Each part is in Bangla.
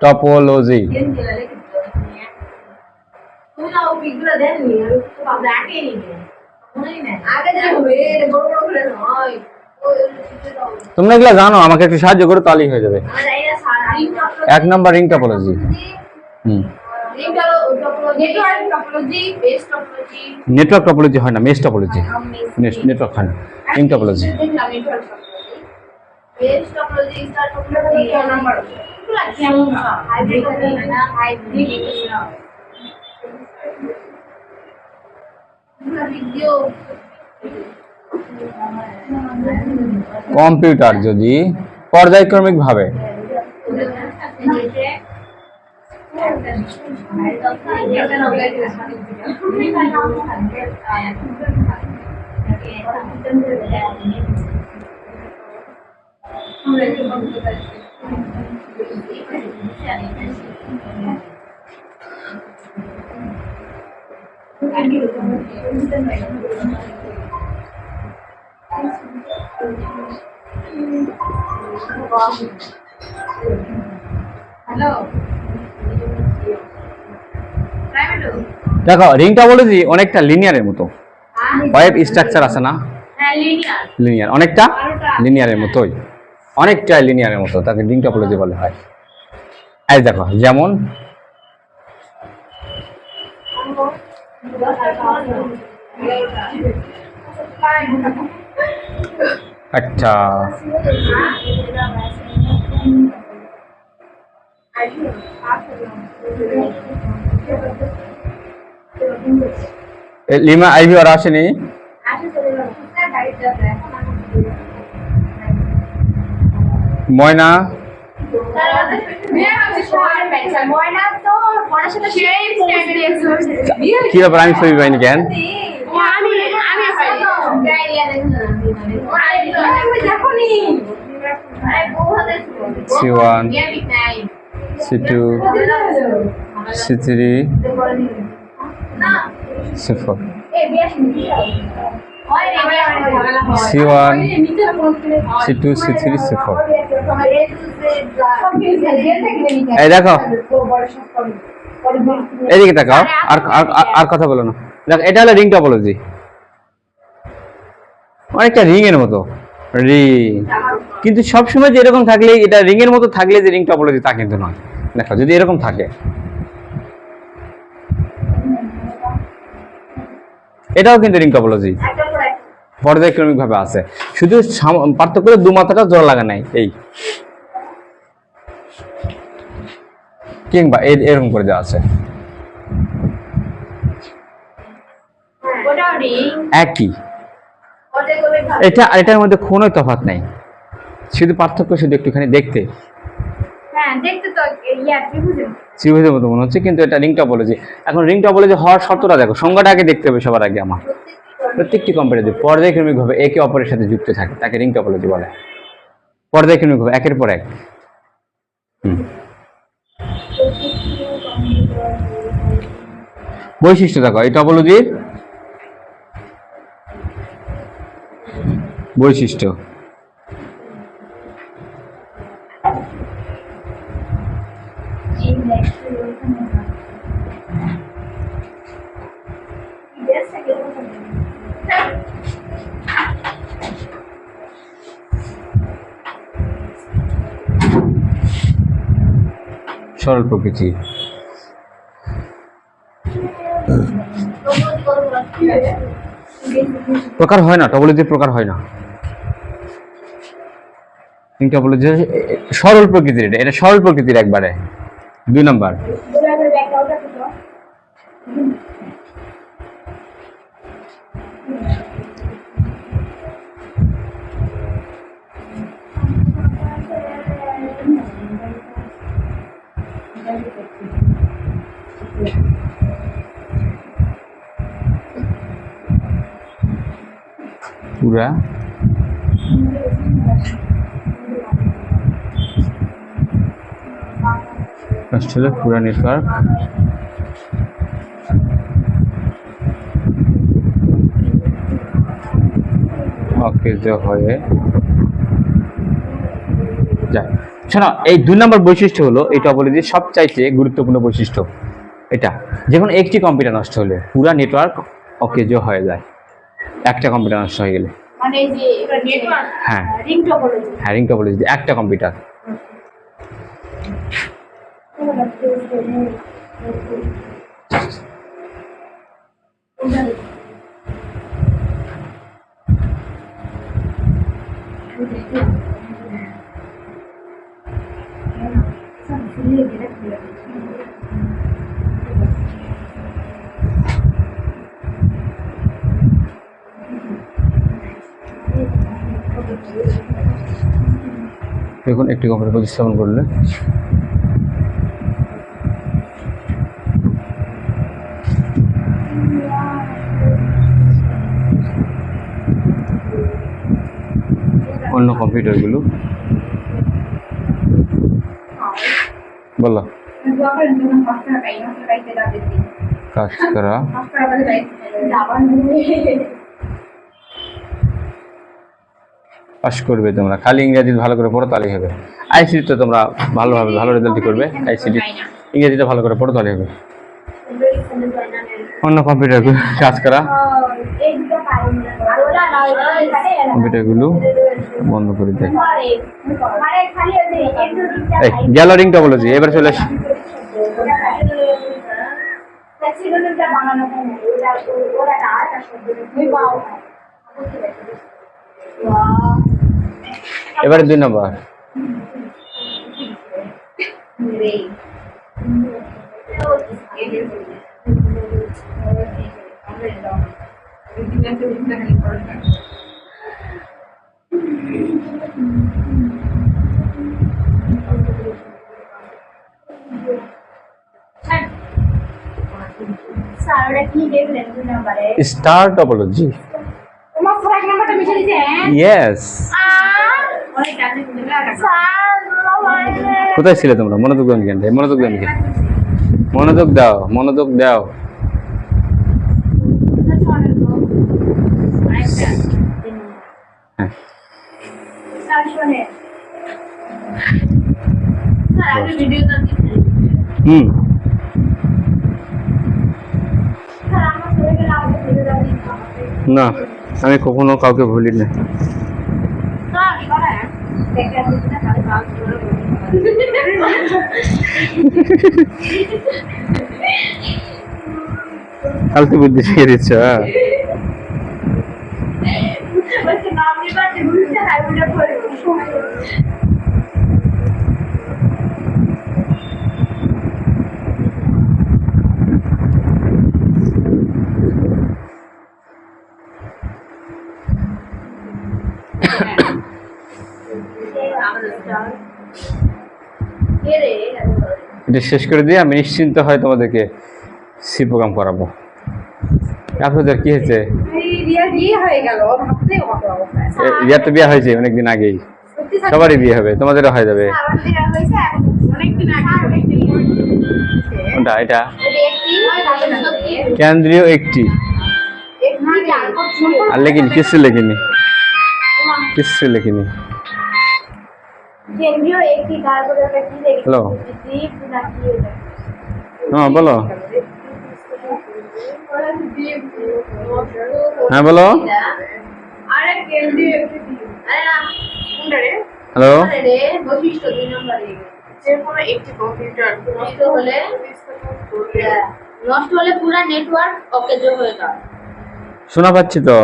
টপোলজি তোমরা এগুলো জানো, আমাকে একটু সাহায্য করো তাহলেই হয়ে যাবে। 1 নম্বর রিং টপোলজি। নেটওয়ার্ক টপোলজি হয় না, মেশ টপোলজি। নেটওয়ার্ক হয় না, রিং টপোলজি। কম্পিউটার যদি পর্যায়ক্রমিক ভাবে দেখো রিং টপোলজি অনেকটা লিনিয়ারের মতো, ওয়েব স্ট্রাকচার আছে না, লিনিয়ার, অনেকটা লিনিয়ারের মতোই, অনেকটা লিনিয়ারের মতো, তাকে রিং টপোলজি বলা হয়। এই দেখো যেমন আচ্ছা লিমা আইভি ওরা আসেনি, ময়না কি ব্যাপার, আমি ছবি পাইনি কেন? C1 C2 C3 C4 C1 C2 C3 C4। এই দেখো এদিকে তাকাও, আর কথা বলো না। দেখো এটা হলো রিং টপোলজি, অনেকটা রিং এর মতো, রিং। কিন্তু সবসময় যে এরকম থাকলে, এটা রিং এর মতো থাকলে যে রিং টপোলজি তা কিন্তু নয়। দেখো যদি এরকম থাকে, এটাও কিন্তু রিং টপোলজি, পর্যায়ক্রমিক ভাবে আছে, শুধু পার্থক্য করে দু মাথাটা জোড়া লাগা নাই, এই কিংবা এরকম করে দেওয়া আছে, একই। এটা আর এটার মধ্যে কোনো তফাৎ নাই, শুধু পার্থক্য শুধু একটুখানি দেখতে, ত্রিভুজের মতো মনে হচ্ছে, কিন্তু এটা রিং টপোলজি। এখন রিং টপোলজি হওয়ার শর্তটা দেখো, সংজ্ঞাটা আগে দেখতে হবে সবার আগে। আমার প্রত্যেকটি কম্পারেটিভ পর্যায়ক্রমিক ভাবে একে অপরের সাথে যুক্ত থাকে, তাকে রিং টপোলজি বলে। পর্যায়ক্রমিক ভাবে একের পর এক। বৈশিষ্ট্য দেখো, এই টপোলজির বৈশিষ্ট্য সরল প্রকৃতি, প্রকার হয় না, টপোলজির প্রকার হয় না। টপোলজি সরল প্রকৃতির, এটা সরল প্রকৃতির একবারে। 2 নম্বর পুরা পুরা নেটওয়ার্ক অকেজ হয়ে যাই শোনো, এই 2 নম্বর বৈশিষ্ট্য হলো এই টপোলজির সবচাইতে গুরুত্বপূর্ণ বৈশিষ্ট্য এটা, যখন একটি কম্পিউটার নষ্ট হলে পুরা নেটওয়ার্ক অকেজো হয়ে যায়, একটা কম্পিউটার নষ্ট হয়ে গেলে। মানে এই যে নেটওয়ার্ক হ্যাঁ রিং টপোলজি। হ্যাঁ, রিং টপোলজি একটা কম্পিউটার। দেখুন একটি কম্পিউটার প্রতিস্থাপন করলে অন্য কম্পিউটারগুলো বলো কাজ করা পাস করবে তোমরা, খালি ইংরেজি ভালো করে পড়ো তাহলেই হবে। আইসিটি তো তোমরা ভালোভাবে ভালো রেজাল্ট করবে, আইসিটি ইংরেজিটা ভালো করে পড়ো তাহলেই হবে। অন্য কম্পিউটার কাজ করা কম্পিউটারগুলো বন্ধ করে দেয়। গেল রিং টপোলজি, এবার চলে আসি এবারে 2 নম্বর। Star topology. ইয়েস, কোথায় ছিলে তোমরা? মনোযোগ দাও কেন? মনোযোগ দাও কেন? মনোযোগ দাও, মনোযোগ দাও। হ্যাঁ হুম না, আমি কখনো কাউকে ভুলি না। ফালতু বুদ্ধি শিখে দিচ্ছ। এটা শেষ করে দিয়ে আমি নিশ্চিন্ত হয় তোমাদেরকে সি প্রোগ্রাম করাবো। আপনাদের কি হয়েছে? রিয়ার তো বিয়ে হয়েছে অনেকদিন আগেই, সবারই বিয়ে হবে, তোমাদেরও হয়ে যাবে। কোনটা এটা? কেন্দ্রীয় একটি, আর লেখিনি, কিছু লেখিনি, কিছু লেখিনি। হ্যালো, হ্যাঁ বলো, হ্যাঁ বলো। হ্যালো, বৈশিষ্ট্য 2 নম্বরে যে কোনো একটি কম্পিউটার নষ্ট হলে পুরো নেটওয়ার্ক অকেজো হয়ে যায়। শোনা পাচ্ছি তো।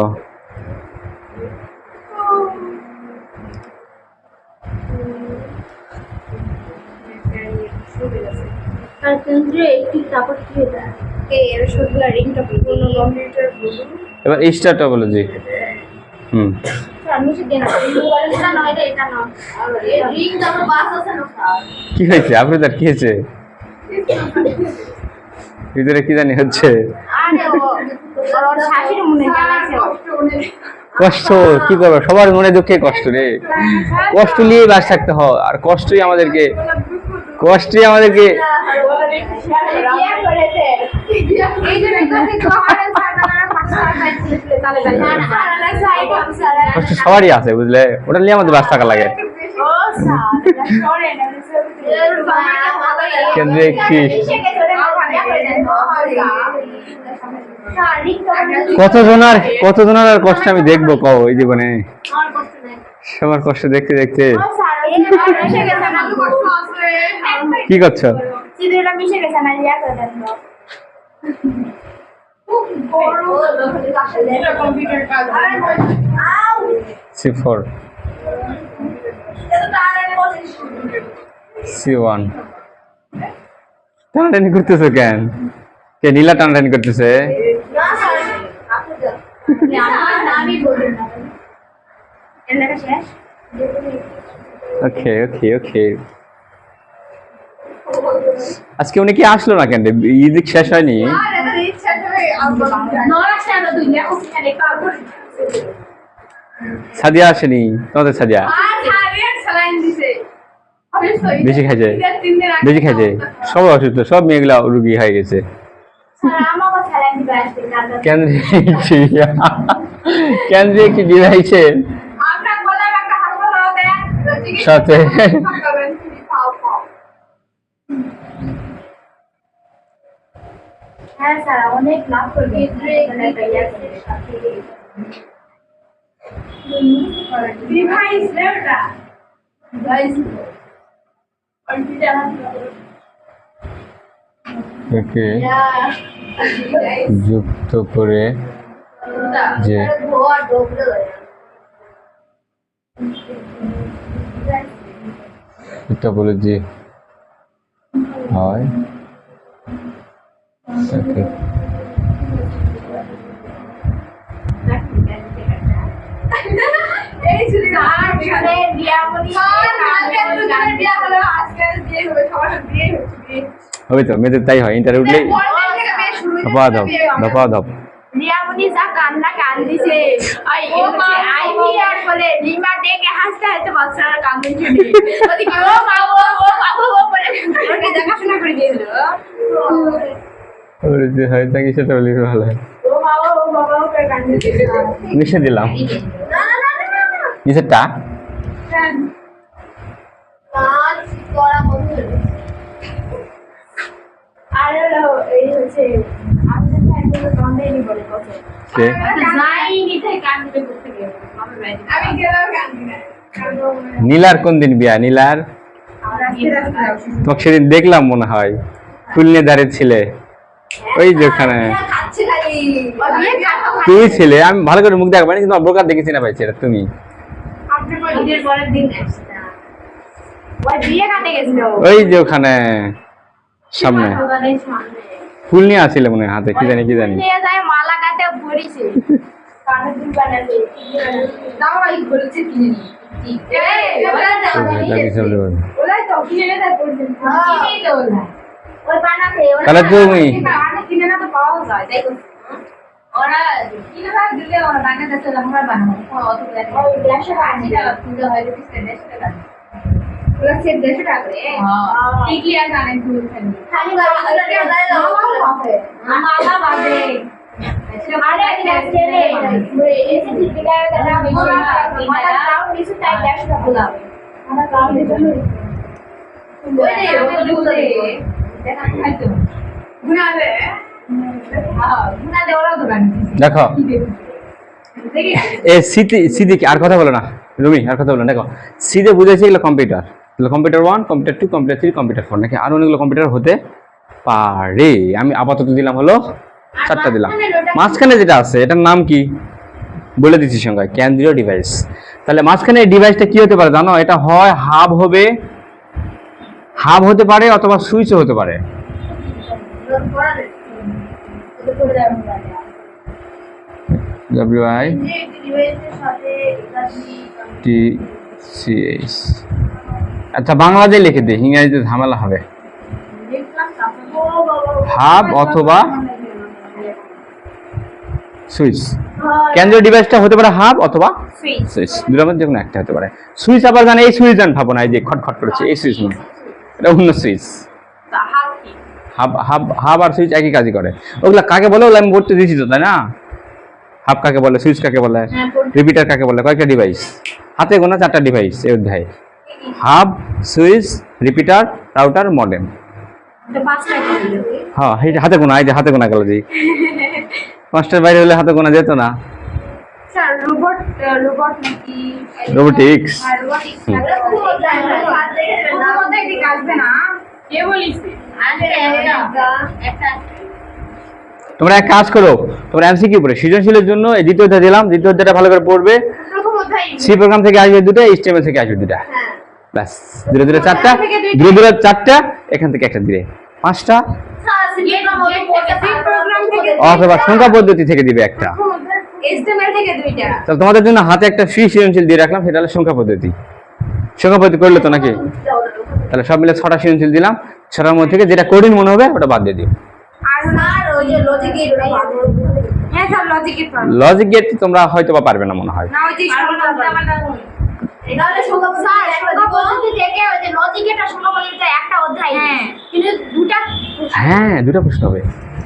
আর কেন্দ্রীয় একটি তারপর কি হয়ে যায়? এর সবগুলা রিং টপোলজি কম্পিউটার বলুন। এবার স্টার টপোলজি। হুম কি হয়েছে আপনাদের? কি হয়েছে ভিতরে? কি জানি হচ্ছে কষ্ট। কি করবো, সবার মনে দুঃখে কষ্ট রে, কষ্ট নিয়ে বাস থাকতে হয়, আর কষ্টই আমাদেরকে কষ্ট সবারই আছে বুঝলে, ওটা নিয়ে আমাদের বাস থাকা লাগে। কেন্দ্রে একটি কতজনের আর কষ্ট আমি দেখবো কও এই জীবনে, সবার কষ্ট দেখতে দেখতে। কি করছো? C4 C1 টানাটানি করতেছো কেন? কে নীলা টানাটানি করতেছে? ওকে ওকে ওকে। আজকে উনি কি আসলো না কেন? ঈদ শেষ হয়নি? সাদিয়া আসেনি তোমাদের? সাদিয়া বেশি খাইছে, বেশি খাইছে, সব অসুস্থ, সব মেয়েগুলা রুগী হয়ে গেছে। কেন্দ্রে কি ডিভাইসের সাথে হ্যাঁ স্যার অনেক লাভ করবে। একে যুক্ত করে যে এটা বলে যে হয় তাকে হবে তো, মেয়েদের তাই হয়, ইন্টারভিউ উঠলেই ধপা ধপ ধপা ধপ। রিয়ামনি যা কান্না কান্দিছে, আইভি আর বলে রিমা দেখে হাসতে হাসতে বাচ্চারা কান্দিছে। ওদিকে ও মা ও বাবু ও বলে ওকে দেখাশোনা করে দিয়ে দিল। ওরে যে হয় তাকে সেটা বলি ভালো হয়। ও মা ও বাবা ও করে কান্দিছে। মিশে দিলাম না না না না না নিচেরটা। কাজ করা বন্ধ হলো। আর এই হচ্ছে আমাদের ফ্যামিলি কন্টেন্টই বলে কত কে যাই নিতে কান্দিতে করতে গেল আমার বাইরে আমি গেলাম কান্দি না। নীলার কোন দিন বিয়া? নীলার তোমাকে সেদিন দেখলাম মনে হয়, ফুল নিয়ে দাঁড়িয়ে ছিলে ওই যে ওখানে তুই ছিলে। আমি ভালো করে মুখ দেখাবো না কিন্তু অব্রকার দেখেছি না পাইছি, এটা তুমি। ঈদের পরের দিন ওই বিয়ে কাটে গেছিল ওই যে ওখানে সামনে ফুল নিয়ে আসছিলে মনে হয় হাতে, কি জানি কি জানি। নিয়ে যায় মালা কাটে পরিছে কানে দুল বানালে দাও ভাই বলেছে কিনে নি ওলাই তো কিনে না পড়ছেন কিনে তো ওলাই ওই বানাতে তাহলে তুমি কিনে না তো পাওয়া যায় তাই ওরা কিনে ভাগ দিলে ওরা বানাতে তো আমরা বানাবো অত ওই গ্লাসে বানি না ফুল হয় তো স্ট্যান্ডার্ড সেটা ওরা সেট 150 টাকা করে ঠিক কি আর জানেন ফুল খালি বাড়ি মালা বাদে আরে ছেলে এসে দিদিরা দাদা মালা দাও কিছু টাই গ্লাস না বলা আমরা কাম দিতে ওই রে ও দুধে দেখা খাইতো গুনালে গুনালে ওরা তো বানিয়েছে দেখো এ সিটি সিটি আর কথা বলো না রুমি, আর কথা বলো না। দেখো সিতে বুঝেছি এগুলো computer, computer 1 computer 2 computer 3 computer 4 নাকি আর অনেকগুলো কম্পিউটার হতে পারে। আমি আপাতত দিলাম হলো 4টা দিলাম। মাঝখানে যেটা আছে এটার নাম কি বলে দিচ্ছি সংজ্ঞায়, কেন্দ্রীয় ডিভাইস। তাহলে মাঝখানে এই ডিভাইসটা কি হতে পারে জানো? এটা হয় হাব হবে, হাব হতে পারে অথবা সুইচও হতে পারে। WI TCH আচ্ছা বাংলাতে লিখে দে, ইংরেজিতে ঝামেলা হবে। হাব অথবা সুইচ। কেন্দ্রীয় ডিভাইসটা হতে পারে হাব অথবা সুইচ, দুটোর মধ্যে কোনো একটা হতে পারে। সুইচ আবার জানে এই সুইচ জান ভাবো না, এই যে খটখট করেছে এই সুইচ নয়, এটা অন্য সুইচ। হাব হাব হাব আর সুইচ একই কাজই করে। ওগুলা কাকে বলে ওগুলো আমি বলতে দিয়েছি তো, তাই না? হাব কাকে বলে, সুইচ কাকে বলে, রিপিটার কাকে বলে, কয়েকটা ডিভাইস হাতে গোনা 4টা ডিভাইস এই অধ্যায়ে। Hub, switch, repeater, router, modem. তো পাঁচটা দিল হ্যাঁ এই যে হাতে গোনা, এই যে হাতে গোনা গেল জি। পাঁচটার বাইরে হলে হাতে গোনা যেত না। স্যার রোবট নাকি রোবোটিক্স। আর রোবোটিক্স মধ্যে এদিকে আসবে না কে বলিছে আসবে একটা তোমরা এক কাজ করো, তোমরা এমসিকিউ পড়ে সৃজনশীলের জন্য এই দ্বিতীয় অধ্যায় দিলাম, দ্বিতীয় অধ্যায়টা ভালো করে পড়বে। প্রথম অধ্যায় সি প্রোগ্রাম থেকে আসবে দুটো, এইচটিএমএল থেকে আসবে দুটো। হ্যাঁ ব্যাস ধীরে ধীরে চারটা, ধীরে ধীরে চারটা, এখান থেকে একটা দিবে পাঁচটা, প্রোগ্রাম থেকে অথবা সংখ্যা পদ্ধতি থেকে দিবে একটা। এসটিএমএল থেকে দুইটা তাহলে তোমাদের জন্য হাতে একটা ফ্রি সৃজনশীল দিয়ে রাখলাম, সেটা হলো সংখ্যা পদ্ধতি। সংখ্যা পদ্ধতি করলে তো নাকি, তাহলে সব মিলে 6টা সৃজনশীল দিলাম, 6টার মধ্যে থেকে যেটা কঠিন মনে হবে ওটা বাদ দিয়ে দিও। আর স্যার ওই যে লজিক গেট হ্যাঁ sir logic gate logic gate তোমরা হয়তো বা পারবে না মনে হয়। না ওই যে এটালে সংখ্যা স্যার সংখ্যা পদ্ধতি থেকে ওই যে লজিক গেট আর সংখ্যা পদ্ধতিটা একটা অধ্যায় হ্যাঁ কিন্তু দুটো হ্যাঁ দুটো প্রশ্ন হবে।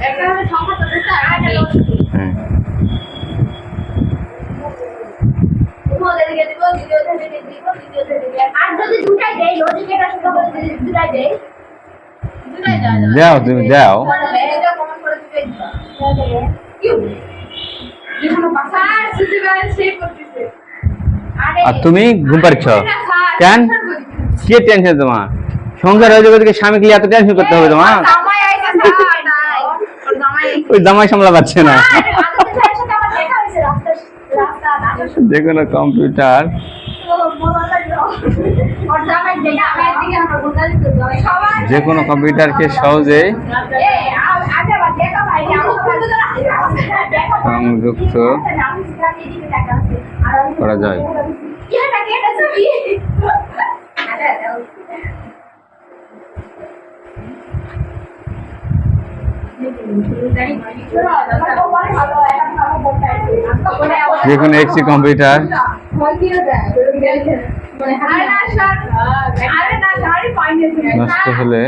একটা হলো সংখ্যা পদ্ধতি আর একটা লজিক গেট হ্যাঁ আর যদি দুটাই দেয় লজিক গেট আর সংখ্যা পদ্ধতি দুটাই দেয় দাও তুমি দাও। এটা কমন করে দিতে দিবা কি যেকোনো ভাষা সুবিধায় সেভ করতেছে আরে আর তুমি ঘুম পাচ্ছ কেন? কি টেনশন তোমার? সংসার হয়ে যাবে থেকে স্বামীকে এত টেনশন করতে হবে তোমার? জামাই আইছে স্যার নাই ওর জামাই ওই জামাই সামলা পাচ্ছে না। আরে আদতে স্যারের সাথে আমার দেখা হয়েছে রাস্তা যে কোনো কম্পিউটার ওর জামাই দেখা আমি এদিকে আমরা গুন্ডালি করব সবাই যে কোনো কম্পিউটারকে সহজে এই আগে বাদ দেখা ভাই সংযুক্ত করা যায়। এটা কি এটা ছবি যে কোনো একটি কম্পিউটার নষ্ট হলে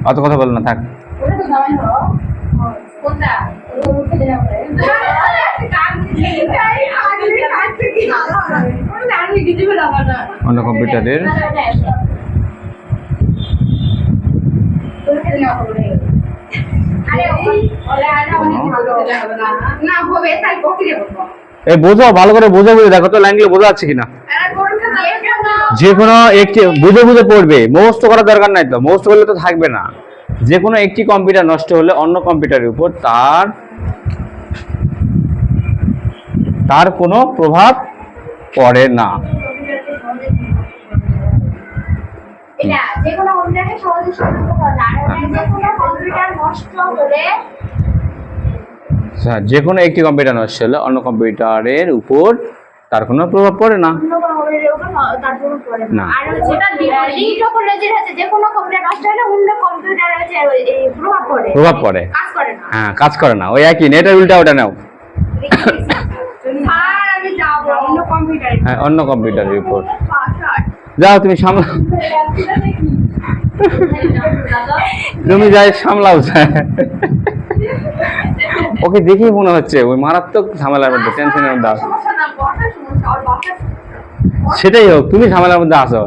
অত কথা বল না, থাক। অন্য কম্পিউটারের এই বোঝো, ভালো করে বোঝো, বুঝে দেখো তো লাইনগুলো বোঝা যাচ্ছে কিনা। যে কোনো একটি বুঝে বুঝে পড়বে, মুখস্থ করার দরকার নাই তো, মুখস্থ করলে তো থাকবে না। যে কোনো একটি কম্পিউটার নষ্ট হলে অন্য কম্পিউটারের উপর তার কোনো প্রভাব পড়ে না। এটা যে কোনো কম্পিউটারকে সহজে সংযুক্ত করা যায় আর যে কোনো কম্পিউটার নষ্ট হলে যে কোনো একটি কম্পিউটার নষ্ট হলে অন্য কম্পিউটারের উপর তার কোনো প্রভাব পড়ে না। অন্য কম্পিউটারের উপর তার কোনো পড়ে না। না আর যেটা লিঙ্ক টপোলজির হচ্ছে যে কোনো কম্পিউটার নষ্ট হলে অন্য কম্পিউটারে হচ্ছে এই প্রভাব পড়ে কাজ করে না হ্যাঁ কাজ করে না, ওই একই নেটের উল্টা ওটা নাও। আর আমি যাব অন্য কম্পিউটারে হ্যাঁ অন্য কম্পিউটারের উপর যাও, তুমি সামলাও, তুমি যাই সামলাও। ওকে দেখেই মনে হচ্ছে ওই মারাত্মক ঝামেলার মধ্যে, টেনশনের মধ্যে আসো। সেটাই হোক, তুমি ঝামেলার মধ্যে আসো,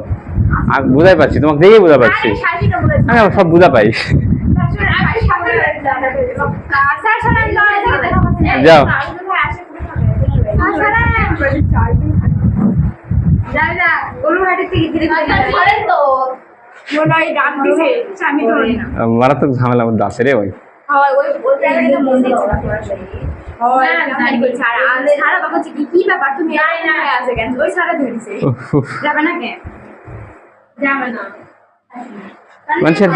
আর বুঝাই পাচ্ছি, তোমাকে দেখেই বোঝা পাচ্ছি, আমি আবার সব বুঝা পাই। যাও মারাত্মক ঝামেলার মধ্যে আছে রে ওই। কি ব্যাপার তুমি ওই সারা ধরেছে যাবে না কেন যাবে না মানুষের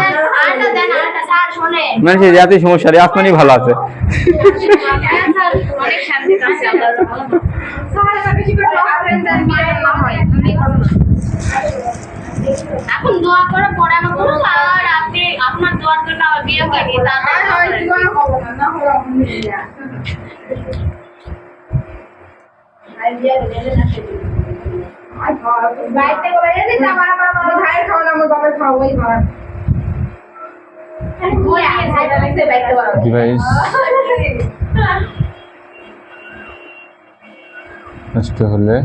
স্যার শোনে মানুষের এতই সমস্যা রে, আসমানই ভালো আছে। অনেক শান্তি আছে এখন দোয়া করে পড়ানো করো আর আপনি আপনার দোয়ার জন্য আমার বিয়ে করি ডিভাইস নষ্ট হলে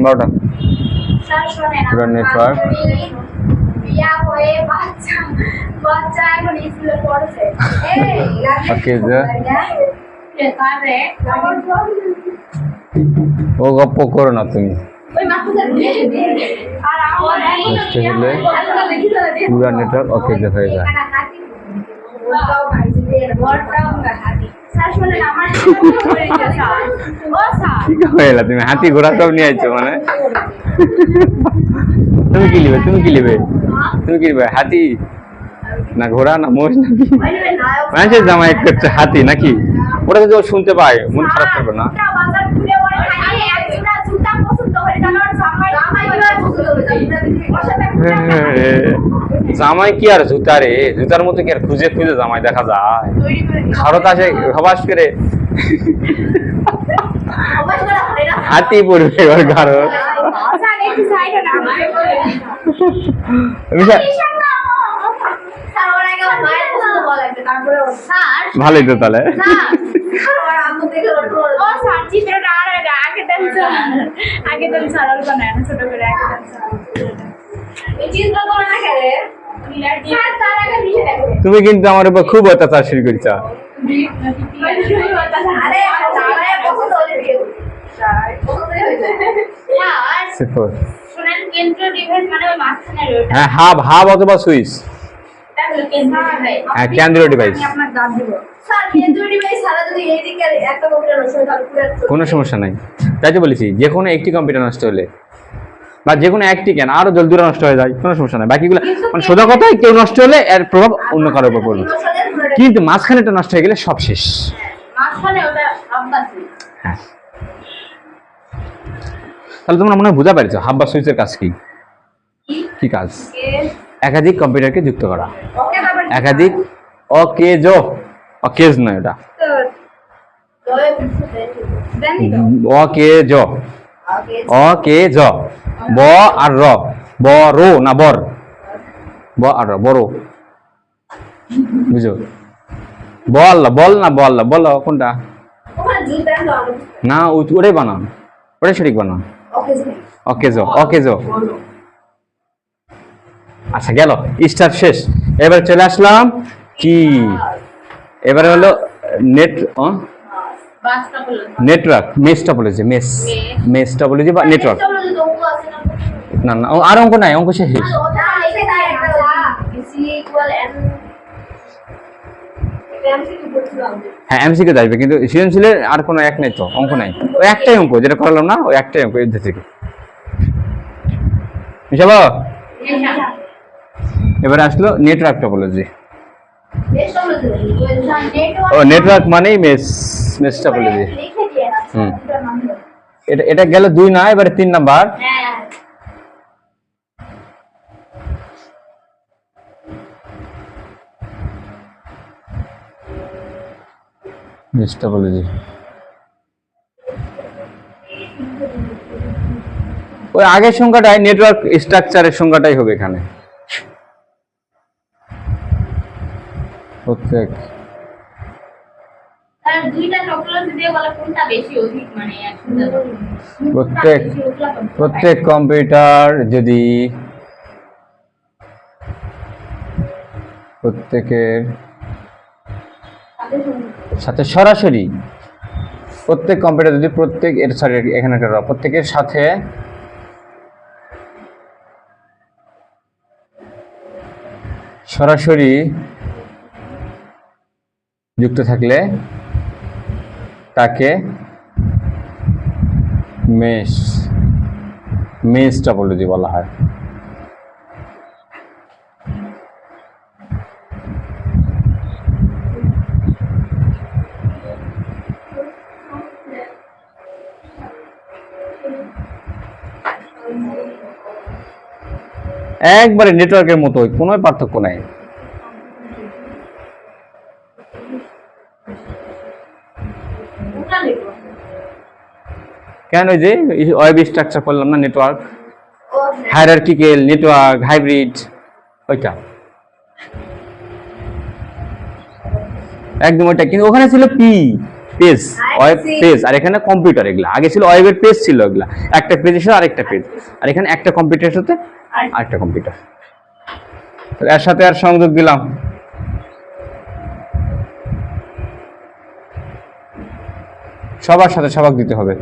বারোটা স্যার শোনেন, পুরো নেটওয়ার্ক বিয়া হয়ে বাচ্চা বাচ্চা এখন স্কুলে পড়ছে। ওকে যে কারে ও গপ্প করো না তুমি ওই মাহফুজের আর আমার বুঝতে হলে পুরো নেটওয়ার্ক ওকে যে হয়ে যায়। স্যার শোনেন, আমার ও স্যার কি হয়ে গেল তুমি হাতি ঘোড়া সব নিয়ে আইছো মানে তুমি কি নিবে তুমি কি নিবে তুমি কি নিবে হাতি না ঘোড়া না মোষ নাকি মানুষের জামাই করছে হাতি নাকি ওটা যদি ও শুনতে পায় মন খারাপ করবে না বাজার ঘুরে ওর খাইয়ে এক জোড়া জুতা পছন্দ করে কারণ জামাই পছন্দ করে জামাই কি আর জুতা রে জুতার মতো কি আর খুঁজে খুঁজে জামাই দেখা যায় খারত আসে হবাস করে হাতি পড়বে ওর ঘাড় স্যার একটু সাইডে না স্যার ওর আগে আমার মায়ের পছন্দ বলা লাগবে তারপরে স্যার ভালোই তো তাহলে স্যার আম্মু থেকে ও স্যার চিত্রটা আর আগে দেন স্যার অল্প না ছোট করে আগে দেন স্যার এই চিত্র করে না খেলে স্যার তার আগে নিচে দেখো তুমি কিন্তু আমার উপর খুব অত্যাচার শুরু করেছ আরে আমার পছন্দ হলে বিয়ে করব স্যার পছন্দই হয়েছে স্যার শুনেন কেন্দ্র ডিভাইস মানে ওই মাঝখানে রয়েছে হ্যাঁ হাব অথবা সুইচ তাহলে কেন্দ্র ডিভাইস হ্যাঁ কেন্দ্রীয় ডিভাইস আমি আপনার দাঁত দিব স্যার কেন্দ্র ডিভাইস সারা যদি এইদিকে একটা কম্পিউটার নষ্ট হয় তাহলে পুরো কোনো সমস্যা নাই তাই তো বলেছি যে কোনো একটি কম্পিউটার নষ্ট হলে বা যে কোনো একটি কেন আরো জলদি নষ্ট হয়ে যায় কোনো সমস্যা নাই বাকিগুলো মানে সোজা কথাই কেউ নষ্ট হলে এর প্রভাব অন্য কারোর উপর পড়বে কিন্তু মাঝখানেটা নষ্ট হয়ে গেলে সব শেষ মাঝখানে ওটা আব্বাসি হ্যাঁ তাহলে তোমরা মনে হয় বুঝা পেরেছো হাব বা সুইচের কাজ কি কি কাজ একাধিক কম্পিউটারকে যুক্ত করা ওকে বাবা একাধিক অকেজ নয় এটা অকেজ অকেজ ব আর র ব রো না বর ব আর র বড় বুঝো বল না বল কোনটা ওখানে জুতা দাও না ওটাই বানান ওটাই সঠিক বানান অকেজ আচ্ছা গেল স্টার শেষ এবার চলে আসলাম কি এবারে হলো বাসটা বলো network mesh topology mesh topology বা নেটওয়ার্ক চলো যদি অঙ্ক আছে না না আর অঙ্ক নাই অঙ্ক শেষ ওটা লিখে দাও একটা সি ইকুয়াল এন এমসিকিউ পড়ছিলাম হ্যাঁ এমসিকিউ আসবে কিন্তু সৃজনশীলের আর কোনো এক নাই তো অঙ্ক নাই ওই একটাই অঙ্ক যেটা করলাম না ওই একটাই অঙ্ক এর থেকে বুঝাবো এবারে আসলো নেটওয়ার্ক টপোলজি ও নেটওয়ার্ক মানেই মেস টপোলজি লিখে দিয়ে না হুম। এটার নাম হলো এটা গেল 2 না এবারে 3 নাম্বার হ্যাঁ মেস টপোলজি ওই আগের সংখ্যাটাই নেটওয়ার্ক স্ট্রাকচারের সংখ্যাটাই হবে এখানে প্রত্যেক আর দুইটা টপোলজি দিয়ে বলা কোনটা বেশি অধিক মানে একসাথে প্রত্যেক কম্পিউটার যদি প্রত্যেকের সাথে সরাসরি প্রত্যেক কম্পিউটার যদি প্রত্যেক এর সরি এখানে একটা প্রত্যেকের সাথে সরাসরি যুক্ত থাকলে তাকে মেস টপোলজি বলা হয় একবারে নেটওয়ার্কের মতো কোনো পার্থক্য নাই কেন যে ওয়েব স্ট্রাকচার করলাম না নেটওয়ার্ক হায়ারার্কিক্যাল নেটওয়ার্ক হাইব্রিড ওইটা একদম ওইটা, কিন্তু ওখানে ছিল পেজ, ওয়েব পেজ, আর এখানে কম্পিউটার। এগুলা আগে ছিল ওয়েবের পেজ ছিল, এগুলা একটা পেজের সাথে আরেকটা পেজ, আর এখানে একটা কম্পিউটারের সাথে আরেকটা কম্পিউটার। এর সাথে আর সংযোগ দিলাম। সবার সাথে সবাক দিতে হবে,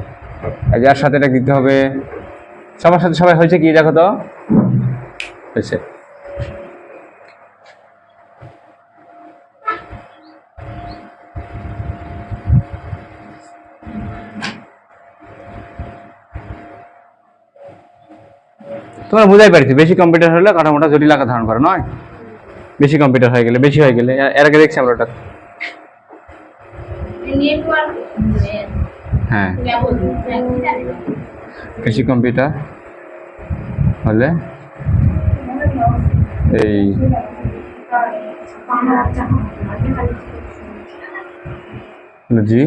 এই যে এর সাথে এটা দিতে হবে, সবার সাথে সবাই হয়েছে কি দেখো তো, হয়েছে। তোমরা বুঝাই পারছি, বেশি কম্পিউটার হলে কাঠামোটা জটিল আকার ধারণ করে নয়, বেশি কম্পিউটার হয়ে গেলে, বেশি হয়ে গেলে। এর আগে দেখছি আমরা ওটা। হ্যাঁ, বেশি কম্পিউটার হলে এই জি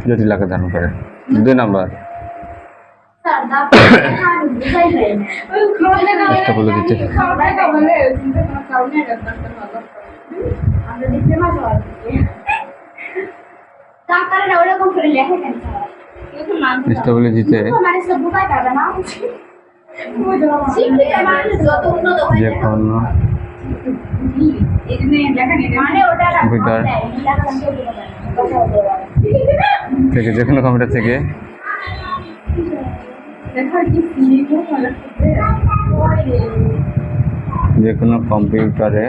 জটিল আকার ধারণ করে। 2 নাম্বার বলে দিতে বলে দিতে যে কোনো থেকে, যে কোনো কম্পিউটার থেকে যে কোনো কম্পিউটারে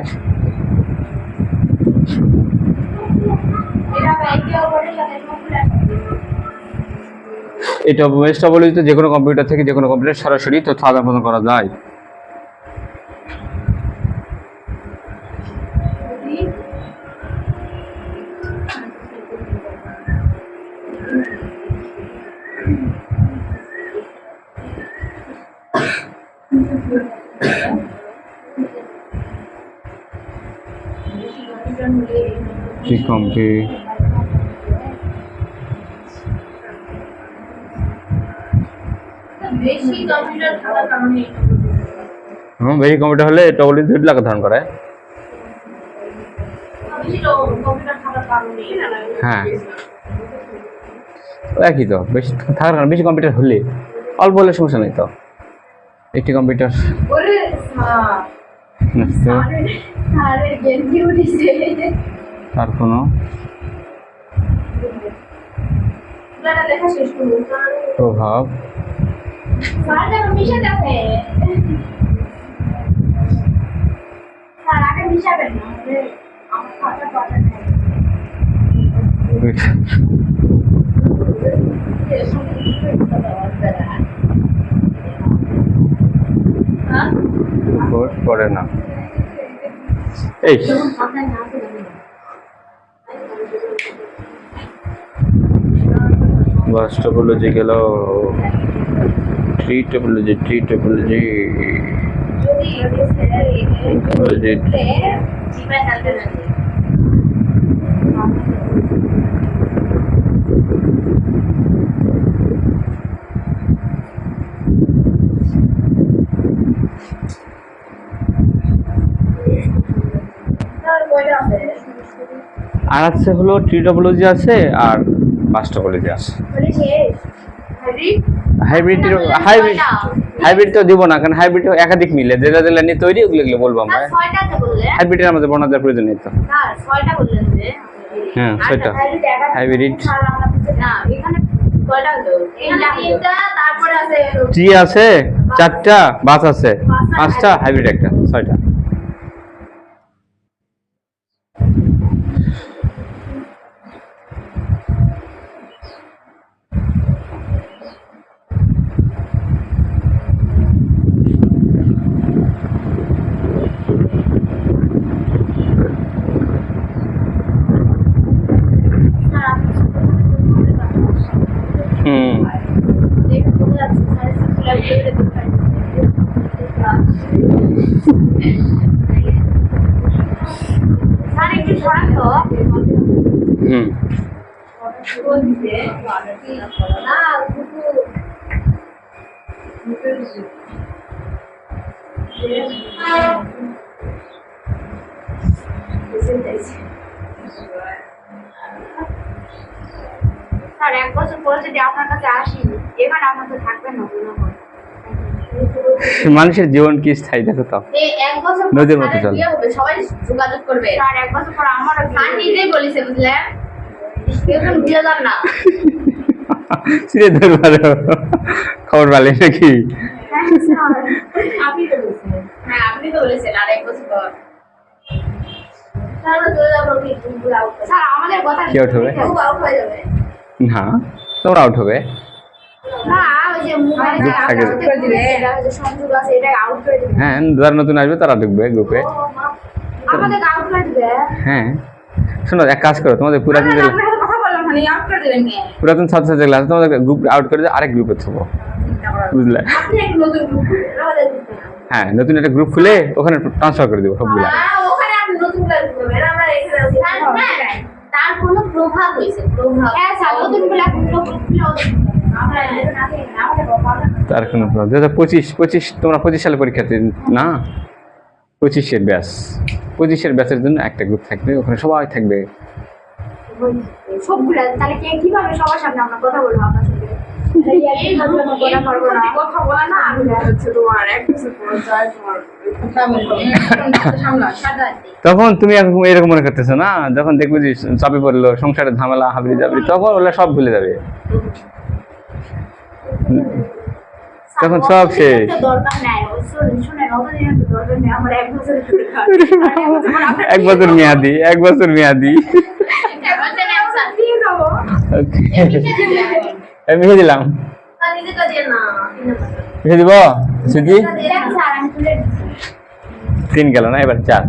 এটা বলে যে কোনো কম্পিউটার থেকে যে কোনো কম্পিউটার সরাসরি তথ্য আদান প্রদান করা যায়। বেশি কম্পিউটার হলে এটা বলে জটিল আকার ধারণ করে। হ্যাঁ, একই তো, বেশি থাকার কারণে, বেশি কম্পিউটার হলে, অল্প হলে সমস্যা নেই তো। একটি কম্পিউটার তার কোনো প্রভাব করে না। এই বাস টপোলজি গেল, ট্রি টপোলজি, আর আছে হলো ট্রি টপোলজি আছে আর বাস টপোলজি আছে। হাইব্রিড তো দিব না, কারণ হাইব্রিড একাধিক মিলে, যেটা যেটা নিয়ে তৈরি ওগুলো বলবো আমরা। হাইব্রিডের আমাদের বর্ণনা দেওয়ার প্রয়োজন নেই তো। হ্যাঁ, 6টা হাইব্রিড। ট্রি আছে 4টা, বাস আছে 5টা, হাইব্রিড 1টা, 6টা। না স্যার 1 বছর পরে যদি আপনার কাছে আসি এবার আপনার তো থাকবেন না মনে হয়। মানুষের জীবন কি স্থায়ী দেখো তো, এই 1 বছর পর নদীর মতো চলে। বিয়ে হবে, সবাই যোগাযোগ করবে। স্যার 1 বছর পর আমারও স্যার নিজেই বলেছে বুঝলেন, এখন বিয়ে যান না। সিরে ধরবার খবর পালে নাকি? আপনি তো বলেছেন। হ্যাঁ আপনি তো বলেছেন আর 1 বছর পর। স্যার আমরা চলে যাবো কি গ্রুপ আউট। স্যার আমাদের কথা কি out হবে? গ্রুপ আউট হয়ে যাবে। না, তোমরা আউট হবে। না ওই যে মোবাইলে Group থাকে। আউট করে দিবে, এটা যে সংযোগ আছে এটা আউট করে দিবে। হ্যাঁ, যারা নতুন আসবে তারা ঢুকবে গ্রুপে। আমাদের আউট করে দিবে। হ্যাঁ, শোনো এক কাজ করো, তোমাদের পুরাতন যে আপনার সাথে কথা বললাম মানে আউট করে দিবেন কে? পুরাতন ছাত্রছাত্রী যেগুলো আছে তোমাদের গ্রুপ আউট করে দিয়ে আরেক গ্রুপে থাকবো, বুঝলে? আপনি এক নতুন গ্রুপ খুলবেন, আমাদের গ্রুপে না। হ্যাঁ, নতুন একটা গ্রুপ খুলে ওখানে ট্রান্সফার করে দিব সবগুলা। ওখানে আপনি নতুন ক্লাস করবেন, আমরা এখানে আছি। তার কোনো প্রভাব হইছে, প্রভাব। হ্যাঁ স্যার নতুন ক্লাস গ্রুপ খুলে আমরা এখানে আছি, আমাদের কথা তার কোনো প্রবলেম 2025 তোমরা 25 সালে পরীক্ষার্থী না? 25-এর ব্যাচ, 25-এর ব্যাচের জন্য একটা গ্রুপ থাকবে, ওখানে সবাই থাকবে। সবগুলা তাহলে কে কিভাবে সবার সামনে আমরা কথা বলবো আপনার সাথে? এই ভাবে কথা পারবো না, কথা বলা না আমি হচ্ছে তোমার এক বছর পর যায় তোমার সামলা সাদা। তখন তুমি এরকম মনে করতেছো না, যখন দেখবে যে চাপে পড়লো সংসারের ঝামেলা হাবড়ি যাবি, তখন ওগুলো সব ভুলে যাবে, তখন সব শেষ। দরকার নাই, শুনেন অতদিনের তো দরকার নেই, আমার 1 বছরের দরকার। 1 বছর মেয়াদি, 1 বছর মেয়াদি। মিশে দিলাম, মিশে দিব সুজি। 3 গেল না, এবার 4।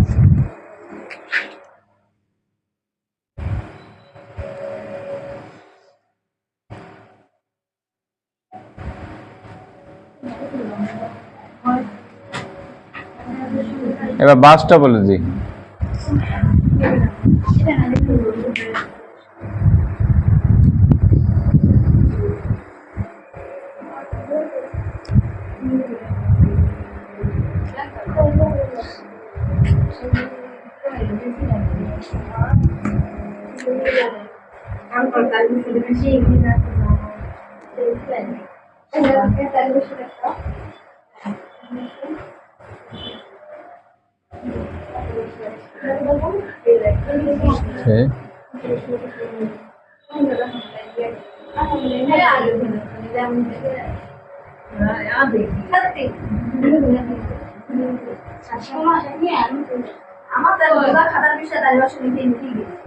এবার বাসটা বলে জি। Okay.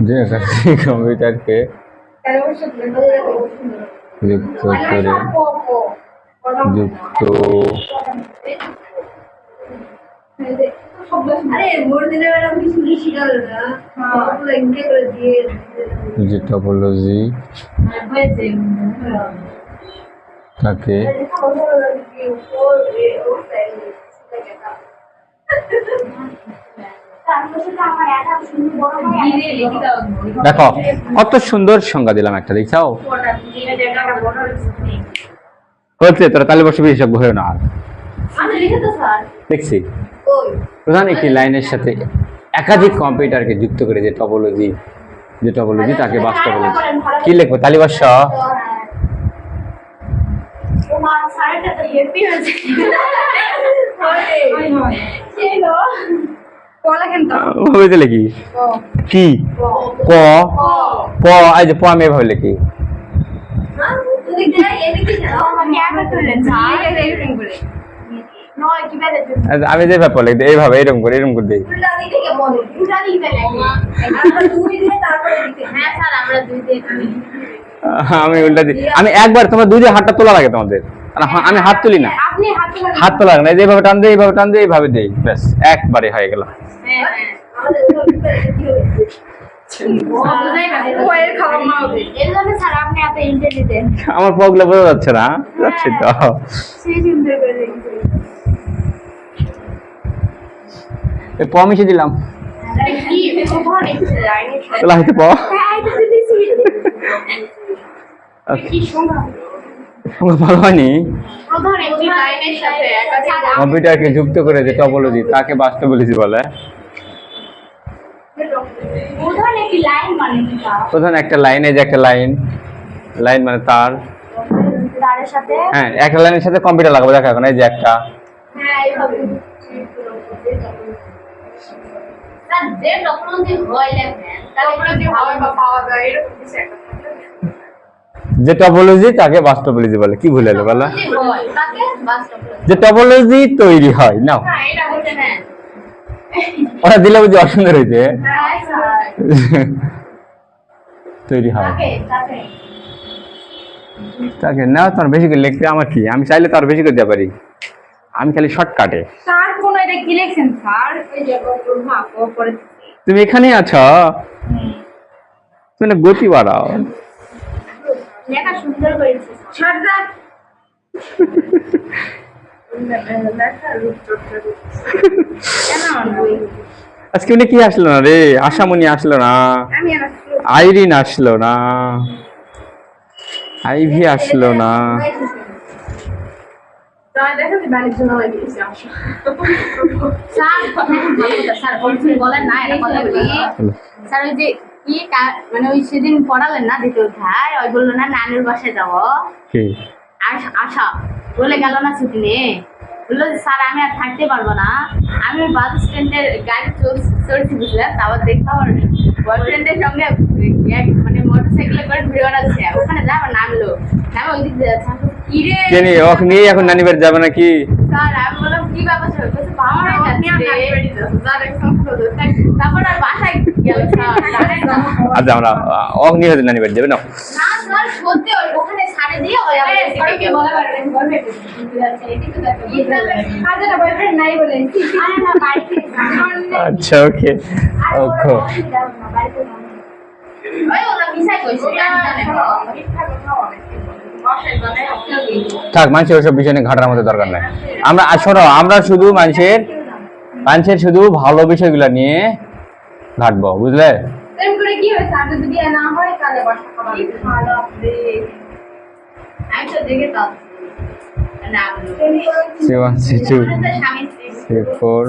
যে কম্পিউটারকে যুক্ত করে যুক্ত যে টপোলজি তাকে দেখো কত সুন্দর সংজ্ঞা দিলাম একটা, দেখছাও হচ্ছে তোরা তাহলে বসে বিশেষজ্ঞ হয়ে না। আর দেখছি প্রধান একটি লাইনের সাথে একাধিক কম্পিউটারকে যুক্ত করে যে টপোলজি তাকে বাস্তবলজি। কি লিখবো তালিবাস? লিখি কি ক প এই যে প আমি এভাবে লিখি। আমি যে ব্যাপার লিখি এইভাবে, এরকম করে দিই। আমি উল্টা দিই। আমি একবার তোমরা 2 দিয়ে হাতটা তোলা লাগে তোমাদের, আমি হাত তুলি না, হাত তোলা লাগে না, যেভাবে টান দেই এইভাবে টান দেই এইভাবে দেই, ব্যাস একবারে হয়ে গেল। আমার পগুলো বোঝা যাচ্ছে না, যাচ্ছে তো প মিশে দিলাম, তোলা হইতে প কি সংখ্যা সংখ্যা ভালো হয়নি। প্রধান একটি লাইনের সাথে একাধিক কম্পিউটারকে যুক্ত করে যে টপোলজি তাকে বাস্তবলিজি বলে। প্রধান একটি লাইন মানে কি? প্রধান একটা লাইনে যে একটা লাইন, লাইন মানে তার। তারের সাথে হ্যাঁ, একটা লাইনের সাথে কম্পিউটার লাগাবো, দেখো এখন এই যে একটা। হ্যাঁ এইভাবে স্যার যে টপোলজি হয় লেখেন তাহলে কি হয় বা পাওয়া যায় এরকম কিছু একটা যে টপোলজি তাকে বাস্তবলিজি বলে। কি ভুলে এলো বলো? হয় তাকে বাস্তবতা যে টপোলজি তৈরি হয় না, না এটা বলতে না ওরা দিলে বুঝি অসুন্দর হইতে হ্যাঁ স্যার তৈরি হয় তাকে তাকে তাকে না। তোমার বেশি করে লিখতে আমার কি, আমি চাইলে তো আর বেশি করে দিতে পারি, আমি খালি শর্টকাটে। স্যার কোন এটা কি লিখছেন স্যার? এই যে প্রভাব উপরে তুমি এখানে আছো, তুমি গতি বাড়াও। লেখা সুন্দর করেছে স্যার দা লেখা রূপ চর্চা কেন আজকে উনি কি আসলো না রে? আশামণি আসলো না, আমি আর আইরিন আসলো না, আইভি আসলো না। দেখো যে বাণিজ্য মেলায় গিয়েছি স্যার স্যার বলেন না এটা কথা বলি স্যার ওই যে কি মানে ওই সেদিন পড়ালেন না দ্বিতীয় অধ্যায় ওই বললো না নানুর বাসায় যাবো কি আশা বলে গেল না ছুটি নিয়ে বললো স্যার আমি আর থাকতে পারবো না আমি বাস স্ট্যান্ডের গাড়ি চড়ছি বুঝলেন তারপর দেখলাম আমার বয়ফ্রেন্ডের সঙ্গে মানে মোটর সাইকেলে করে ঘুরে বেড়াচ্ছে ওখানে যাবো নামলো নামে ওই দিক দিয়ে যাচ্ছে কি রে কেন ওকে নিয়ে এখন নানি বাড়ি যাবে নাকি? স্যার আমি বললাম কি ব্যাপার স্যার বলছে বাবা তারপর আর বাসায় গেল স্যার আচ্ছা আমরা ওকে নিয়ে হয়তো নানি বাড়ি যাবে না। না স্যার সত্যি ওখানে ছাড়ে দিয়ে ওই আমাদের বলা পারবেন বয়ফ্রেন্ড যাচ্ছে এটি তো দেখো আজকে বয়ফ্রেন্ড নাই বলে আরে না বাড়িতে আচ্ছা ওকে ওকে ওই ওরা মিশাই কইছে থাক, মানুষের ওসব বিষয় নিয়ে ঘাটার মতো দরকার নাই। আমরা শোনো, আমরা শুধু মানুষের শুধু ভালো বিষয়গুলো নিয়ে ঘাটবো, বুঝলে? তেম করে কি হয় স্যার যদি বিয়ে না হয় কালে বর্ষা খাবার ভালো আপনি আমি তো দেখে তো না C1 C2 C4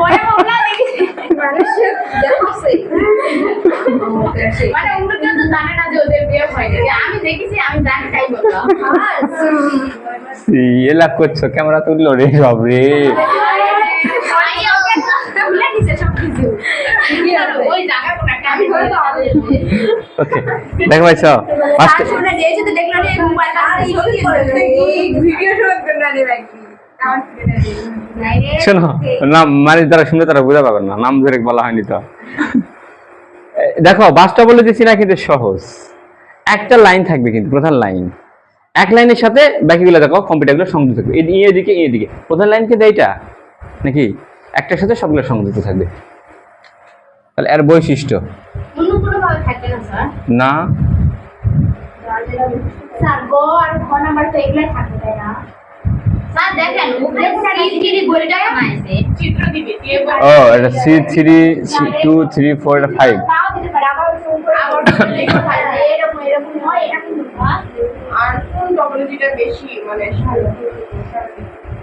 ওরে বলা দেখি মানুষ দেখছে মানে উনি তো জানে না যে ওদের বিয়ে হয় না আমি দেখেছি আমি জানি তাই বললাম এ লাভ করছো, ক্যামেরা তুললো রে সব রে। ওকে দেখো ভাইছো শোনো, নাম মানে যারা শুনে তারা বুঝতে পারবেন না, নাম ধরে বলা হয়নি তো। দেখো বাস্তবলিজি চিনা কিন্তু সহজ, একটা লাইন থাকবে কিন্তু প্রধান লাইন, এক লাইনের সাথে বাকিগুলো দেখো কম্পিউটারগুলো সংযুক্ত থাকবে, এদিকে এদিকে প্রধান লাইন কিন্তু এইটা নাকি একটার সাথে সবগুলো সংযুক্ত থাকবে। তাহলে এর বৈশিষ্ট্য অন্য কোনো ভাবে থাকবে না স্যার না, স্যার গো আর খ নাম্বার তো এগুলাই থাকবে তাই না স্যার দেখেন উপরে সিডি বইটা বানাইছে চিত্র দিবে দিয়ে ও এটা C3 C2 3 4 এটা 5 তাও দিতে পারে আবার লেখা থাকে এরকম এরকম হয় এটা কি আর কোন টপোলজিটা বেশি মানে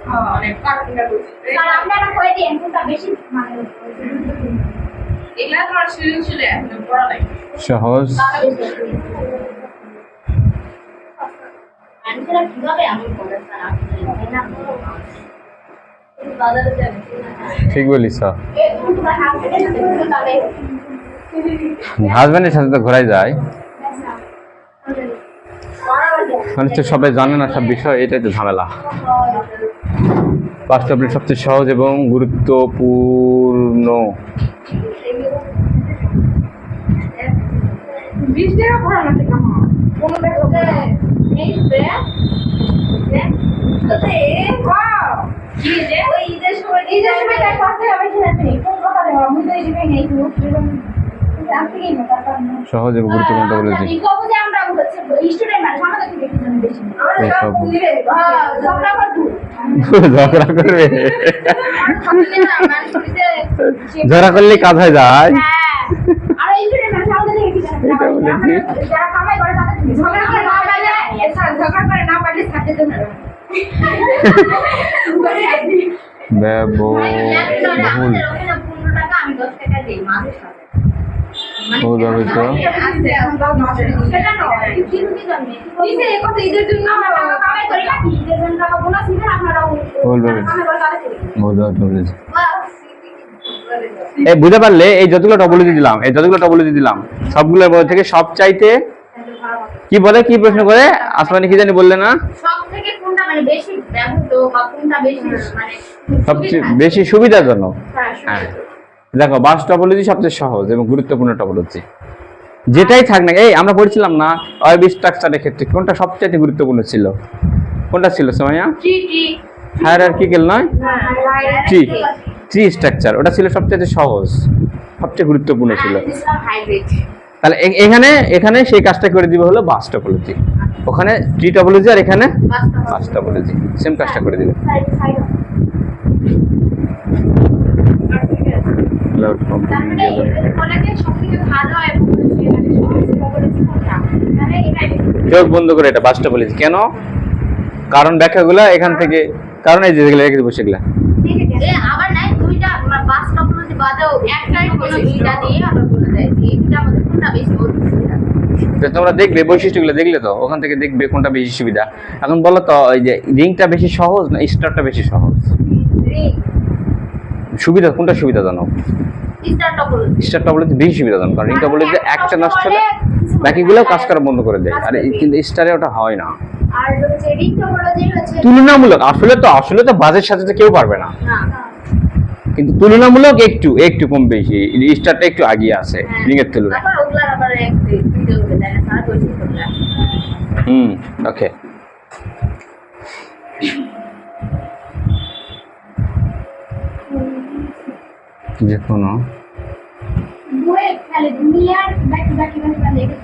হ্যাঁ অনেক কার্টুনটা বলছি স্যার আপনারা কই দিন কোনটা বেশি মানে এগুলা তো আর সৃজনশীল এখন পড়া লাগে সহজ। আনসার কিভাবে আমি বলে স্যার আপনি না বাজারে যাবেন ঠিক বলিস, এই তোমার হাতে তাহলে হাজবেন্ডের সাথে তো ঘোরাই যায়, মানুষ তো সবাই জানে না সব বিষয়, এটাই তো ঝামেলা। বাস্তবের সবচেয়ে সহজ এবং গুরুত্বপূর্ণ 20 টাকা ভরা না থেকে কোনো টাকা এই বে কি যে ওই ঈদের সময় তার পাশে হবে সেটা কোন কথা দেওয়া আমি তো এই জায়গায় নেই তো জানতে কি না তারপর সহজ এবং গুরুত্বপূর্ণ বলেছি। কি কব যে আমরা হচ্ছে স্টুডেন্ট মানে আমাদের থেকে বেশি জানি বেশি আমরা এই সব সব। মিলে ঝগড়া করব ঝগড়া করবে, ঝগড়া ঝগড়া করলে কাজ হয়ে যায়। হ্যাঁ আর স্টুডেন্ট মানে আমাদের এটা বলেছি যারা কামাই করে তাদের ঝগড়া করে না পাইলে ঝগড়া করে না পাইলে ছাড়তে দেন না বহুল প্রভাবিত এই বুঝতে পারলে এই যতগুলো টপোলজি দিলাম সবগুলোর মধ্যে থেকে সবচাইতে কি বলে, কি প্রশ্ন করে আসমানি কি জানি বললে না, সবথেকে কোনটা মানে বেশি ব্যবহৃত বা কোনটা বেশি মানে সবচেয়ে বেশি সুবিধাজনক। হ্যাঁ দেখো বাস টপোলজি সবচেয়ে সহজ এবং গুরুত্বপূর্ণ টপোলজি। যেটাই থাক না, এই আমরা পড়ছিলাম না ওয়েব স্ট্রাকচারের ক্ষেত্রে কোনটা সবচেয়ে গুরুত্বপূর্ণ ছিল, কোনটা ছিল সোমাইয়া? হায়ারার্কিক্যাল নয়, ট্রি স্ট্রাকচার, ওটা ছিল সবচেয়ে সহজ, সবচেয়ে গুরুত্বপূর্ণ ছিল। তাহলে এখানে সেই কাজটা করে দিবে হলো বাস টপোলজি, ওখানে ট্রি টপোলজি আর এখানে বাস টপোলজি সেম কাজটা করে দিবে। চোখ বন্ধ করে এটা বাস টপোলজি কেন, কারণ ব্যাখ্যাগুলো এখান থেকে, কারণ এই যেগুলো রেখে বসে গেলা আবার নাই দুইটা বাস টপোলজি বাদেও একটাই কোনো দুইটা দিয়ে আমরা বলে দেই এই দুইটার মধ্যে কোনটা বেশি সুবিধা। তোমরা দেখবে বৈশিষ্ট্যগুলো দেখলে তো ওখান থেকে দেখবে কোনটা বেশি সুবিধা। এখন বলো তো এই যে রিংটা বেশি সহজ না স্টারটা বেশি সহজ? সুবিধা কোনটা সুবিধাজনক? স্টার টপোলজি বেশি সুবিধাজনক, কারণ রিং টপোলজিতে একটা নষ্ট হলে বাকিগুলো কাজ করা বন্ধ করে দেয়, আর কিন্তু স্টারে ওটা হয় না। আর হচ্ছে রিং টপোলজি হচ্ছে তুলনামূলক, আসলে তো বাজের সাথে তো কেউ পারবে না, কিন্তু তুলনামূলক একটু কম বেশি স্টারটা একটু আগিয়ে আছে রিং এর তুলনায়। তারপর ওগুলার আবার একটু ভিডিও করে দেয় না বৈশিষ্ট্যগুলো। ওকে যে কোনো বই খালি দুনিয়ার বাকি লেগে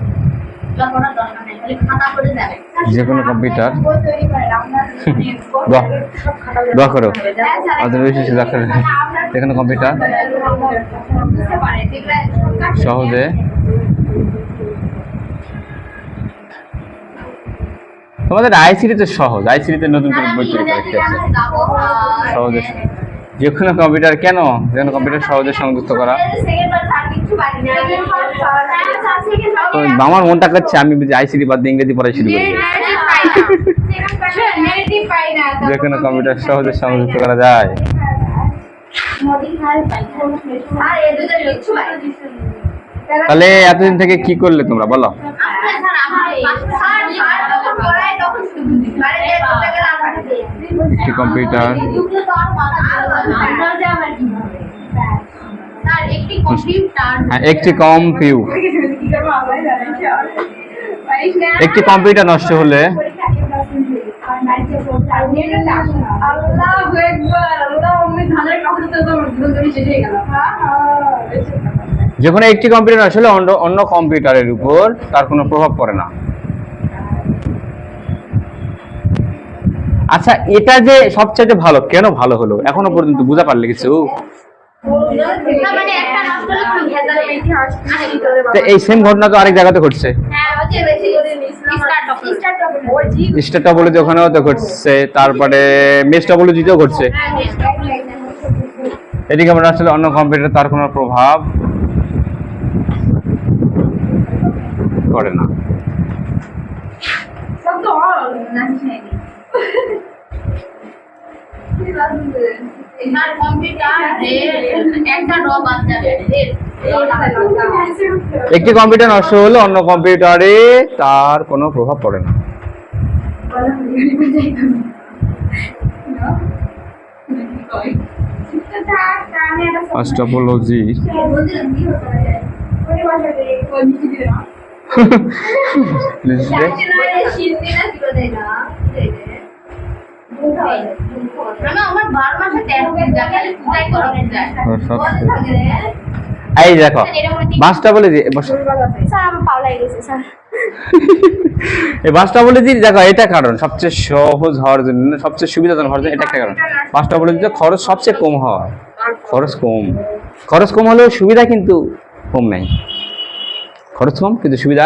যখন দরকার নেই খালি খাতা পড়ে যাবে যে কোনো কম্পিউটার বই তৈরি করে আপনার সব খাতা দোয়া করো আমাদের বেশি দেখার যে কোনো কম্পিউটার বুঝতে পারে দেখলে সহজে তোমাদের আইসিডিতে সহজ, আইসিডিতে নতুন করে বই তৈরি করতে আছে সহজে। যে কোনো কম্পিউটার কেন, যে কোনো কম্পিউটার সহজে সংযুক্ত করা। তো আমার মনটা করছে আমি আইসিডি বাদ দিয়ে ইংরেজি পড়াই শুরু করি। যে কোনো কম্পিউটার সহজে সংযুক্ত করা যায়। তাহলে এতদিন থেকে কি করলে তোমরা বলো? একটি কম্পিউটার একটি কম্পিউটার নষ্ট হলে যখন একটি কম্পিউটার আসলে অন্য কম্পিউটারের উপর তার কোনো প্রভাব পড়ে না। আচ্ছা এটা যে সবচেয়ে ভালো, কেন ভালো হলো এখনো পর্যন্ত বুঝা পারলে কিছু? এই সেম ঘটনা তো আরেক জায়গাতে ঘটছে, স্টার টপোলজি ওখানেও তো ঘটছে, তারপরে মেশ টপোলজিতেও ঘটছে। এদিকে আমরা আসলে অন্য কম্পিউটারে তার কোনো প্রভাব পড়ে না। একটি কম্পিউটার নষ্ট হলে অন্য কম্পিউটারে তার কোনো প্রভাব পড়ে না। টপোলজি এই দেখো বাস টপোলজি এই বাস টপোলজি দেখো এটা কারণ সবচেয়ে সহজ হওয়ার জন্য, সবচেয়ে সুবিধাজনক হওয়ার জন্য এটা একটা কারণ। বাস টপোলজিতে খরচ সবচেয়ে কম হয়, খরচ কম হলেও সুবিধা কিন্তু কম নাই। খরচ কম কিন্তু সুবিধা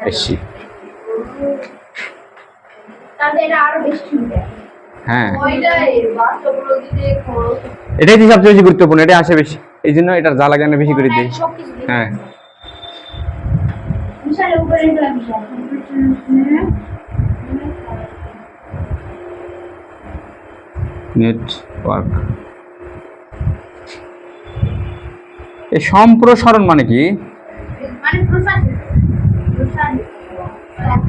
বেশি। তাহলে এটা আরো বেশি সুবিধা। হ্যাঁ ওইটাই বাস্তবগুলো দিতে খরচ এটাই তো সবচেয়ে বেশি গুরুত্বপূর্ণ, এটা আসে বেশি, এই জন্য এটার জ্বালা জ্ঞানে বেশি করে দিই। সবকিছু দিতে। হ্যাঁ বিশালের উপরে এগুলা বিশাল। নেটওয়ার্ক, এই সম্প্রসারণ মানে কি? মানে প্রসারিত। প্রসারিত।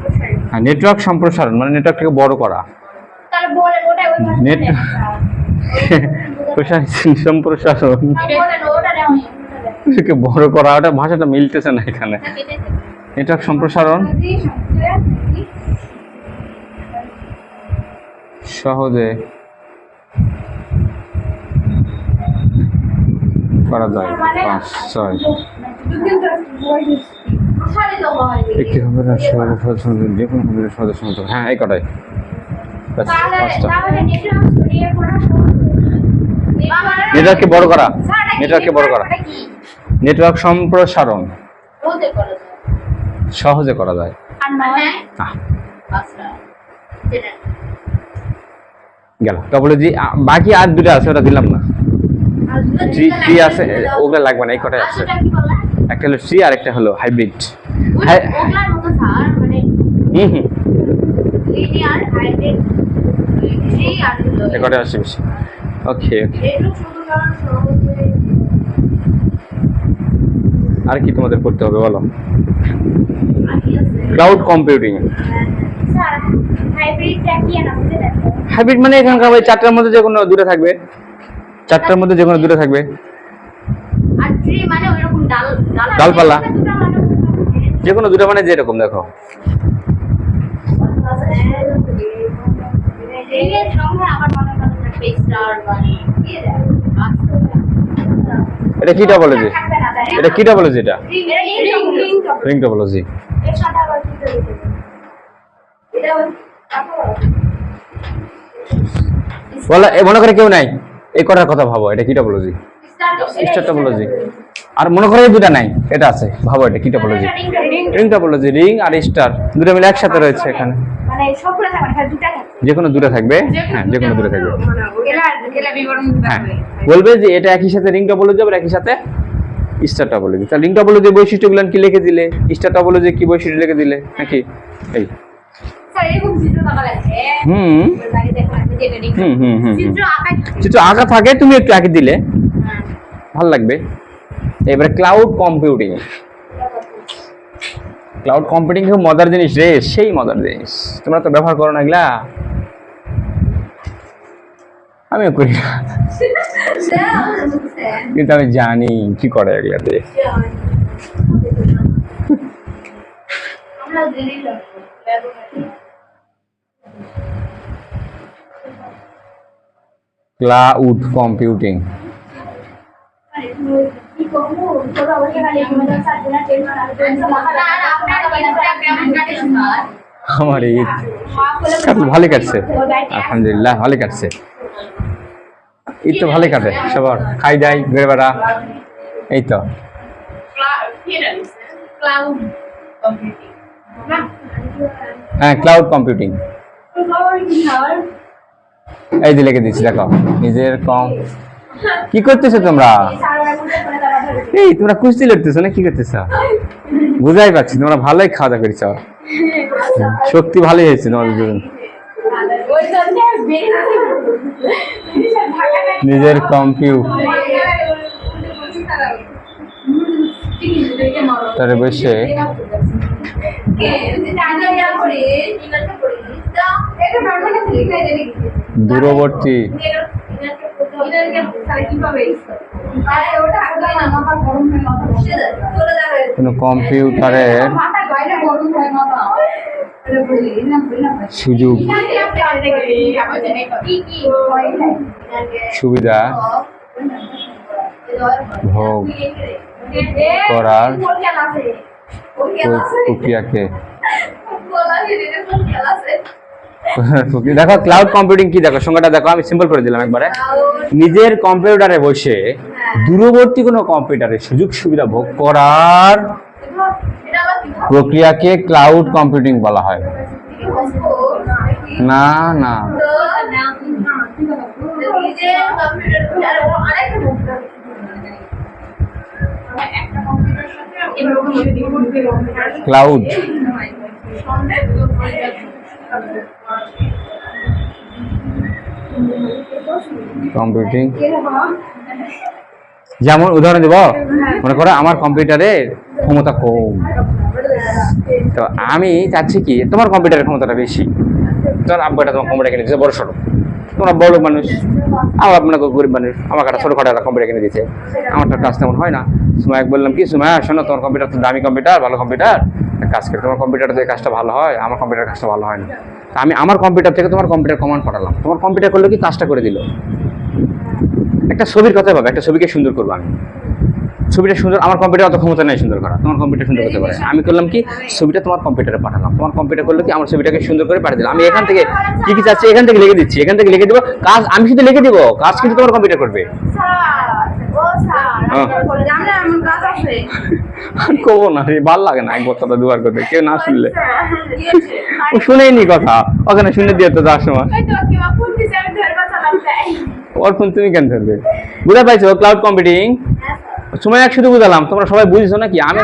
প্রসারিত। হ্যাঁ নেটওয়ার্ক সম্প্রসারণ মানে নেটওয়ার্কটাকে বড় করা। তাহলে বলে ওটা ওই ভাষায় নেট সম্প্রসারণ বলেন ওটা নাও এটাকে বড় করা, ওটা ভাষাটা মিলতেছে না এখানে। নেটওয়ার্ক সম্প্রসারণ সহজে করা যায়। 5 6 প্রসারিত হয়। একটি কম্পিউটার যে কোনো কম্পিউটার সদস্য মতো, হ্যাঁ এই কটাই ব্যাস, তাহলে 5টা। তাহলে নেটওয়ার্ক ছড়িয়ে পড়া সহজ। নেটওয়ার্ককে বড় করা, নেটওয়ার্ককে বড় করা, নেটওয়ার্ক সম্প্রসারণ বলতে করা যায়। সহজে করা যায়। আর মানে আহ, আচ্ছা যেটা গেল টপোলজি। বাকি আর দুটো আছে, ওটা দিলাম না। ট্রি আছে, ওগুলো লাগবে না, এই কটাই আছে। আচ্ছা কি বললা? একটা হলো ট্রি আর একটা হলো হাইব্রিড। ওগুলার মতো স্যার মানে লিনিয়ার হাইব্রিড ট্রি আর হলো এই কটাই আছে বেশি। ওকে ওকে, একটু শুধু কারণ সহজে আর কি তোমাদের করতে হবে বলো? আগে আছে ক্লাউড কম্পিউটিং। স্যার হাইব্রিডটা কি না বুঝতে দেখো হাইব্রিড মানে এখানকার ওই 4টার মধ্যে যে কোনো দূরে থাকবে, 4টার মধ্যে যে কোনো দূরে থাকবে। আর ট্রি মানে ওইরকম ডালপালা। যে কোনো দুটো মানে যেরকম দেখো, রিংয়ের সঙ্গে আবার মনে করা থাকবে স্টার মানে দিয়ে দেয় এটা কি টপোলজি? এটা কি টপোলজি? এটা রিং রিং টপোলজি। এর সাথে আবার কি দেবে এটা বলো মনে করে কেউ নাই, এই কটার কথা ভাবো, এটা কি টপোলজি? Star topology. আর মনে করে দুটো নাই, এটা আছে, ভাবো এটা কি টপোলজি? Ring topology. রিং আর স্টার দুটো মিলে একসাথে রয়েছে এখানে, মানে সবগুলো থাকে মানে দুটো থাকে যে কোনো দূরে থাকবে। হ্যাঁ যে কোনো দূরে থাকবে। এলা বিবরণ হ্যাঁ বলবে যে এটা একই সাথে রিং টপোলজি আবার একই সাথে স্টার টপোলজি। তাহলে রিং টপোলজির বৈশিষ্ট্যগুলো কি লিখে দিলে, স্টার টপোলজি কি বৈশিষ্ট্য লিখে দিলে নাকি? এই স্যার এরকম চিত্র আঁকা লাগছে হুম আগে দেখো আমি যেটা রিং হুম হুম হুম চিত্র আঁকা কিছু আঁকা থাকে, তুমি একটু আঁকে দিলে ভালো লাগবে। এবারে ক্লাউড কম্পিউটিং। ক্লাউড কম্পিউটিং খুব মজার জিনিস রে, সেই মজার জিনিস। তোমরা তো ব্যবহার করো না এগুলা, আমিও করি না, কিন্তু আমি জানি কি করে এগুলাতে। আমরা জেনে যাব ক্লাউড কম্পিউটিং কি করব তোরা ওকে খালি আমাদের সাথে না টেন মারা না আপনার কেমন কাটে স্যার আমার ঈদ ভালো কাটছে, আলহামদুলিল্লাহ ভালো কাটছে। ঈদ তো ভালো কাটে সবার, খাই দাই ঘুরে বেড়া, এই তো। ক্লাউড কম্পিউটিং না হ্যাঁ ক্লাউড কম্পিউটিং, খবর কি খবর এই যে লিখে দিচ্ছি দেখো। নিজের কম কি করতেছো তোমরা? এই তোমরা কুস্তি লড়তেছো না কি করতেছো? বুঝাই পাচ্ছি তোমরা ভালোই খাওয়া দাওয়া করেছ, শক্তি ভালোই হয়েছে তোমাদের দুজন। নিজের কম্পিউটারে বসে দূরবর্তী কোনো কম্পিউটারের সুযোগ সুবিধা ভোগ করার প্রক্রিয়াকে দেখো। ক্লাউড কম্পিউটিং কি দেখো, সংজ্ঞাটা দেখো, আমি সিম্পল করে দিলাম একবারে। নিজের কম্পিউটারে বসে দূরবর্তী কোনো কম্পিউটারে সুযোগ সুবিধা ভোগ করার এটা আবার কি প্রক্রিয়াকে ক্লাউড কম্পিউটিং বলা হয়। না না, ক্লাউড কম্পিউটিং, যেমন উদাহরণ দেব, মনে করো আমার কম্পিউটারের ক্ষমতা কম, তো আমি চাচ্ছি কি তোমার কম্পিউটারের ক্ষমতাটা বেশি। তোমার আব্বাটা তোমার কম্পিউটার কিনে দিচ্ছে বড় সড়ো, তোমরা বড় মানুষ, আমার আপনাকে গরিব মানুষ, আমাকে একটা ছোটখাটো একটা কম্পিউটার কিনে দিচ্ছে, আমারটা কাজ তেমন হয় না। সুমাইক বললাম কি, সুমাইয়া শোনো, তোমার কম্পিউটার তো দামি কম্পিউটার, ভালো কম্পিউটার, কাজ করে তোমার কম্পিউটার দিয়ে কাজটা ভালো হয়, আমার কম্পিউটার কাজটা ভালো হয় না। আমি আমার কম্পিউটার থেকে তোমার কম্পিউটার কমান্ড পাঠালাম, তোমার কম্পিউটার করলে কি কাজটা করে দিল। একটা ছবির কথা ভাবে, একটা ছবিকে সুন্দর করবো আমি, ছবিটা সুন্দর, আমার কম্পিউটার অত ক্ষমতা নেই সুন্দর করা, তোমার কম্পিউটার সুন্দর করতে পারে। আমি করলাম কি, ছবিটা তোমার কম্পিউটারে পাঠালাম, তোমার কম্পিউটার করলো কি, আমার ছবিটাকে সুন্দর করে পাঠিয়ে দিলাম। আমি এখান থেকে কি কি চাচ্ছি এখান থেকে লিখে দিচ্ছি, এখান থেকে লিখে দিব, কাজ আমি শুধু লিখে দিব, কাজ কিন্তু তোমার কম্পিউটার করবে। কবো না রে, ভাল লাগে না এক বছরটা দুবার করতে, কেউ না শুনলে, ও শুনেইনি কথা, ওখানে শুনে দিয়ে তো যাওয়ার সময় ওর ফোন তুমি কেন ধরবে। বুঝতে পাইছো ক্লাউড কম্পিউটিং সময় এক শুধু বুঝালাম, তোমরা সবাই বুঝছো নাকি? আমি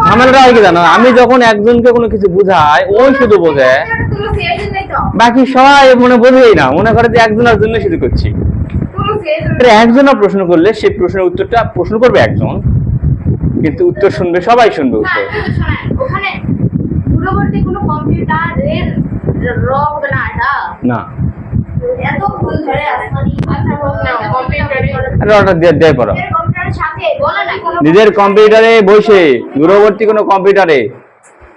ঝামেলাটা হয় কি জানো, আমি যখন একজনকে কোনো কিছু বুঝাই ওই শুধু বোঝে, বাকি সবাই মনে বোঝেই না, মনে করে যে একজনের জন্য শুধু করছি। একজনের প্রশ্ন করলে সেই প্রশ্নের উত্তরটা প্রশ্ন করবে একজন, কিন্তু উত্তর শুনবে সবাই, শুনবে উত্তর। ওখানে দূরবর্তী কোনো কম্পিউটারের র হবে না, এটা না এত ভুল ধরে আসমানি। আচ্ছা কম্পিউটারে অর্ডার দিয়ে পড়ো, কম্পিউটারের সাথে বলে না নিজের কম্পিউটারে বসে দূরবর্তী কোনো কম্পিউটারে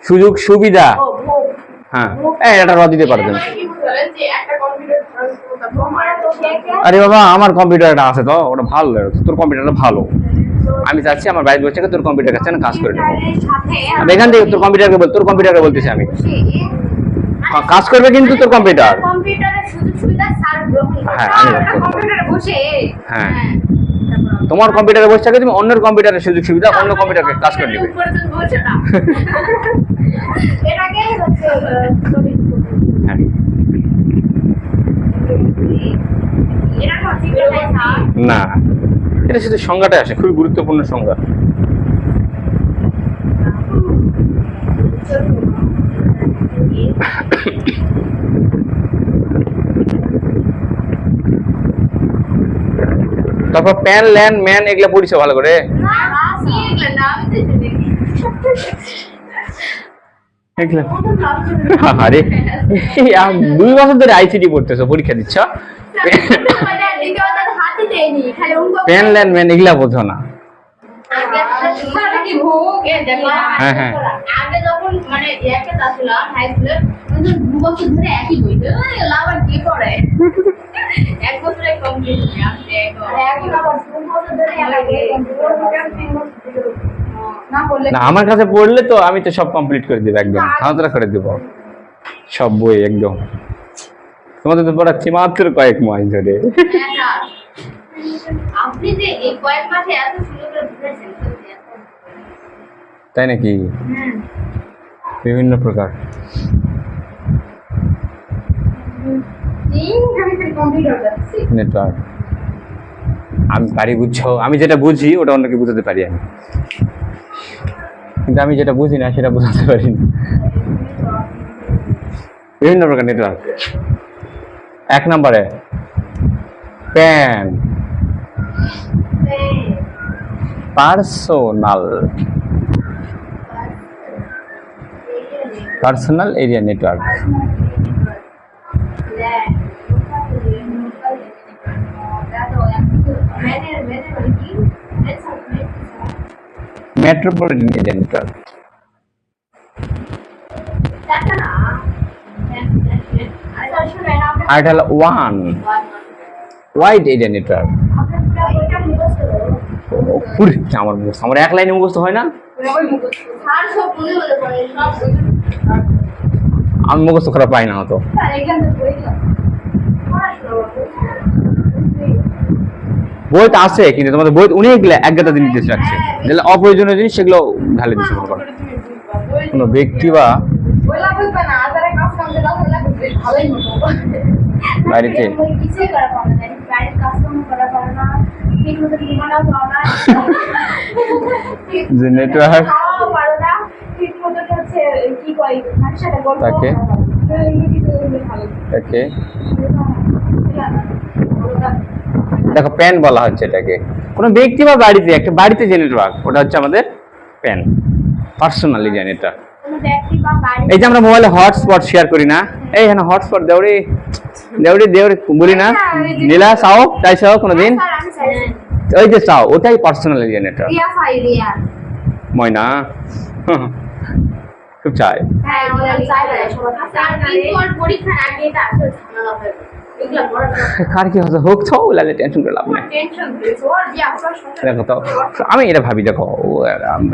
সুযোগ সুবিধা, হ্যাঁ এটা র দিতে পারো তুমি। আরে বাবা আমার কম্পিউটারটা আছে তো, ওটা ভালো, তোর কম্পিউটারটা ভালো, আমি চাচ্ছি আমার বাড়ির বাচ্চাকে তোর কম্পিউটার কাছে না কাজ করে দেবো। আমি এখান থেকে তোর কম্পিউটারকে বলতেছি আমি, কাজ করবে কিন্তু তোর কম্পিউটার, কম্পিউটারের সুযোগ সুবিধা স্যার গ্রহণ করে। হ্যাঁ আমি কম্পিউটারে বসে, হ্যাঁ তোমার কম্পিউটারে বসে থাকে, তুমি অন্যের কম্পিউটারের সুযোগ সুবিধা অন্য কম্পিউটারকে কাজ করে দিবে। বলছো না এটাকে হচ্ছে হ্যাঁ এটা কনসিডার নাই স্যার না, এটা শুধু সংজ্ঞাটা আসে, খুবই গুরুত্বপূর্ণ সংজ্ঞা। তারপর প্যান ল্যান্ড ম্যান এগুলা পড়িছো ভালো করে? না কি এগুলা না আমি তো দেখি এগুলা আরে 2 বছর ধরে আইসিটি পড়তেছো, পরীক্ষা দিচ্ছ, প্যান ল্যান্ড ম্যান এগুলা বোঝো না? হ্যাঁ হ্যাঁ আগে যখন মানে একে আসলাম হাই স্কুলে 2 বছর ধরে একই বই আবার কি করে 1 বছরে কমপ্লিট আসছে এখন আবার 2 বছর ধরে না পড়লে না, আমার কাছে পড়লে তো আমি তো সব কমপ্লিট করে দেব, একদম সাঁতরা করে দেব সব বই একদম। তোমাদের তো পড়াচ্ছি মাত্র কয়েক মাস ধরে। আপনি যে এই কয়েক মাসে এত সুন্দর করে বুঝাইছেন তাই নাকি? বিভিন্ন প্রকার নেটওয়ার্ক আমি পারি, বুঝছো? আমি যেটা বুঝি ওটা অন্যকে বুঝাতে পারি আমি, কিন্তু আমি যেটা বুঝি না সেটা বোঝাতে পারি না। বিভিন্ন প্রকার নেটওয়ার্ক। 1 নম্বরে PAN, personal area network. Metropolitan area network. আর এটা হলো 1 ওয়াইড এরিয়া নেটওয়ার্ক। আমার মুখস্থ, আমার এক লাইনে মুখস্থ হয় না, আমি মুখস্থ করা পাই না হতো। বই তো আছে, কিন্তু তোমাদের বই অনেকগুলো এক গাদা জিনিস রাখছে, যেগুলো অপ্রয়োজনীয় জিনিস সেগুলো ঢালে দিচ্ছে মনে করো। কোনো ব্যক্তি বা ওলা বুঝবে না, আদারে কাজ কাম দিলা ওলা বুঝবে ভালোই হতো। বাড়িতে কিছুই করা পারে না, বাড়ির কাজ কাম করা পারে না, ঠিক মতো ঘুমানো পারে না, যে নেটওয়ার্ক খাওয়াও পারে না, ঠিক মতো হচ্ছে কি কয় মানুষের সাথে গল্প তাকে তাকে দেখো প্যান বলা হচ্ছে এটাকে। কোনো ব্যক্তি বা বাড়িতে, একটা বাড়িতে যে নেটওয়ার্ক ওটা হচ্ছে আমাদের প্যান, পার্সোনালি যে নেটওয়ার্ক। কোনো ব্যক্তি বা বাড়ি এই যে আমরা মোবাইলে হটস্পট শেয়ার করি না, এই হ্যাঁ হটস্পট দেওরে দেওরে দেওরে বলি না, নীলা চাও তাই চাও কোনোদিন, স্যার আমি চাইছি ওই যে চাও ওটাই পার্সোনাল যে নেটওয়ার্ক। রিয়া ফাই রিয়া ময়না খুব চাই। হ্যাঁ ওরা চাই না সবার কিন্তু আর পরীক্ষার আগে এটা আসলে ঝামেলা হয় এগুলা বড় কার কি হচ্ছে হোক তো লাগে, টেনশন করে লাভ নেই। টেনশন দিছো আর বিয়া করার সময় দেখো তো আমি এটা ভাবি, দেখো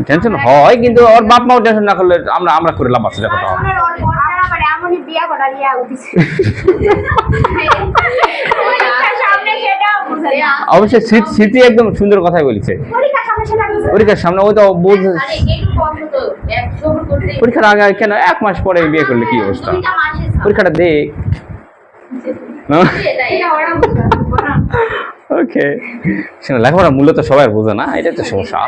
টেনশন হয় কিন্তু ওর বাপ মাও টেনশন না করলে আমরা করে লাভ আছে। দেখো তো আমার ওর ওরা মানে আমি বিয়া করা রিয়া উঠিছে পরীক্ষার সামনে সেটা বুঝে না অবশ্যই স্মৃতি একদম সুন্দর কথাই বলেছে। পরীক্ষার সামনে সেটা বুঝে পরীক্ষার সামনে ওই তো বুঝ, আরে একটু কম তো এক সবর করতে পরীক্ষার আগে কেন 1 মাস পরে বিয়ে করলে কি অবস্থা? দুইটা মাসে পরীক্ষাটা দেখ। এটা ওরা বুঝে না ওকে, শোনো লেখাপড়া মূলত সবাই বোঝে না, এটা তো সমস্যা।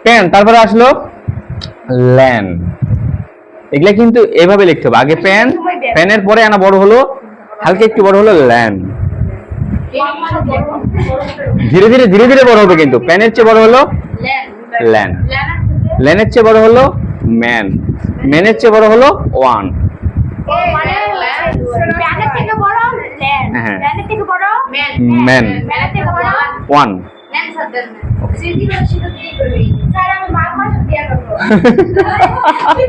প্যান, তারপরে আসলো ল্যান। এগুলা কিন্তু এভাবে লিখতে হবে, আগে প্যান, প্যানের পরে আনা বড় হলো, হালকা একটু বড় হলো ল্যান। ধীরে ধীরে ধীরে ধীরে বড় হবে, কিন্তু প্যানের চেয়ে বড় হলো ল্যান, ল্যানের চেয়ে বড় হলো ম্যান, ম্যানের চেয়ে বড় হলো ওয়ান। মানে প্যানের থেকে বড় ল্যান্ড হ্যাঁ। ল্যান্ডের থেকে বড় ম্যান ম্যান, ম্যানের থেকে বড় ওয়ান। ল্যান্ড সাথে সিটি রশিদ দিয়ে করবি স্যার আমি মাঘ মাসে বিয়ে করব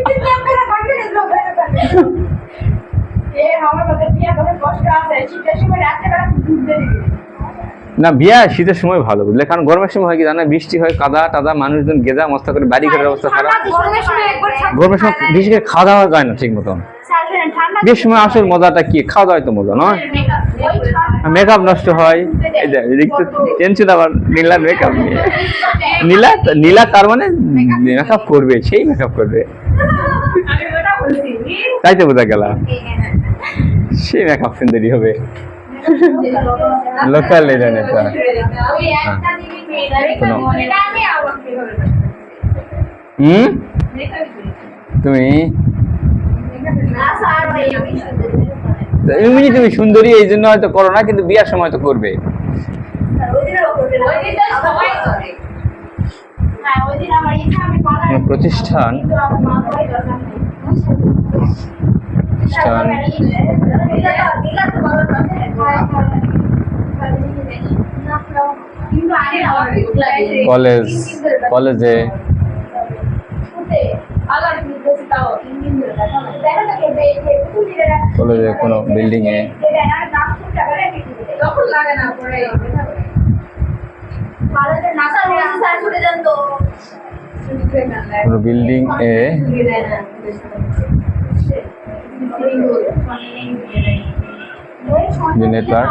কিন্তু আপনারা কনফিডেন্স হবে না এ আমার মতে বিয়ে করে কষ্ট আছে শীতের সময় রাতে বেলা দুধ দিয়ে দিবি না বিয়া শীতের সময় ভালো, বুঝলে, কারণ গরমের সময় হয় কি জানা, বৃষ্টি হয়, কাদা টাদা, মানুষজন গেজা মস্তা করে, বাড়ি ঘরের অবস্থা খারাপ। গরমের সময় একবার গরমের সময় বিশেষ করে খাওয়া দাওয়া যায় না ঠিক মতন। স্যার ঠান্ডা বেশ সময় আসল মজাটা কি, খাওয়া দাওয়াই তো মজা নয়। মেকআপ নষ্ট হয়, এই যে এদিক তো টেনশন আবার নীলার মেকআপ নিয়ে। নীলা তার মানে মেকআপ করবে, সেই মেকআপ করবে, আমি ওটা বলছি তাই তো বোঝা গেল, সেই মেকআপ সুন্দরী হবে। লোকাল এটা নেতা। ওই একটা দিবি মেয়েরা এটা আমি আবার কি হবে হুম, তুমি না স্যার ভাই আমি এমনি তুমি সুন্দরী এই জন্য হয়তো করো না, কিন্তু বিয়ার সময় তো করবে। কোনো প্রতিষ্ঠান কলেজে কলেজে কোনো বিল্ডিং এ, কোনো বিল্ডিং এ যে নেটওয়ার্ক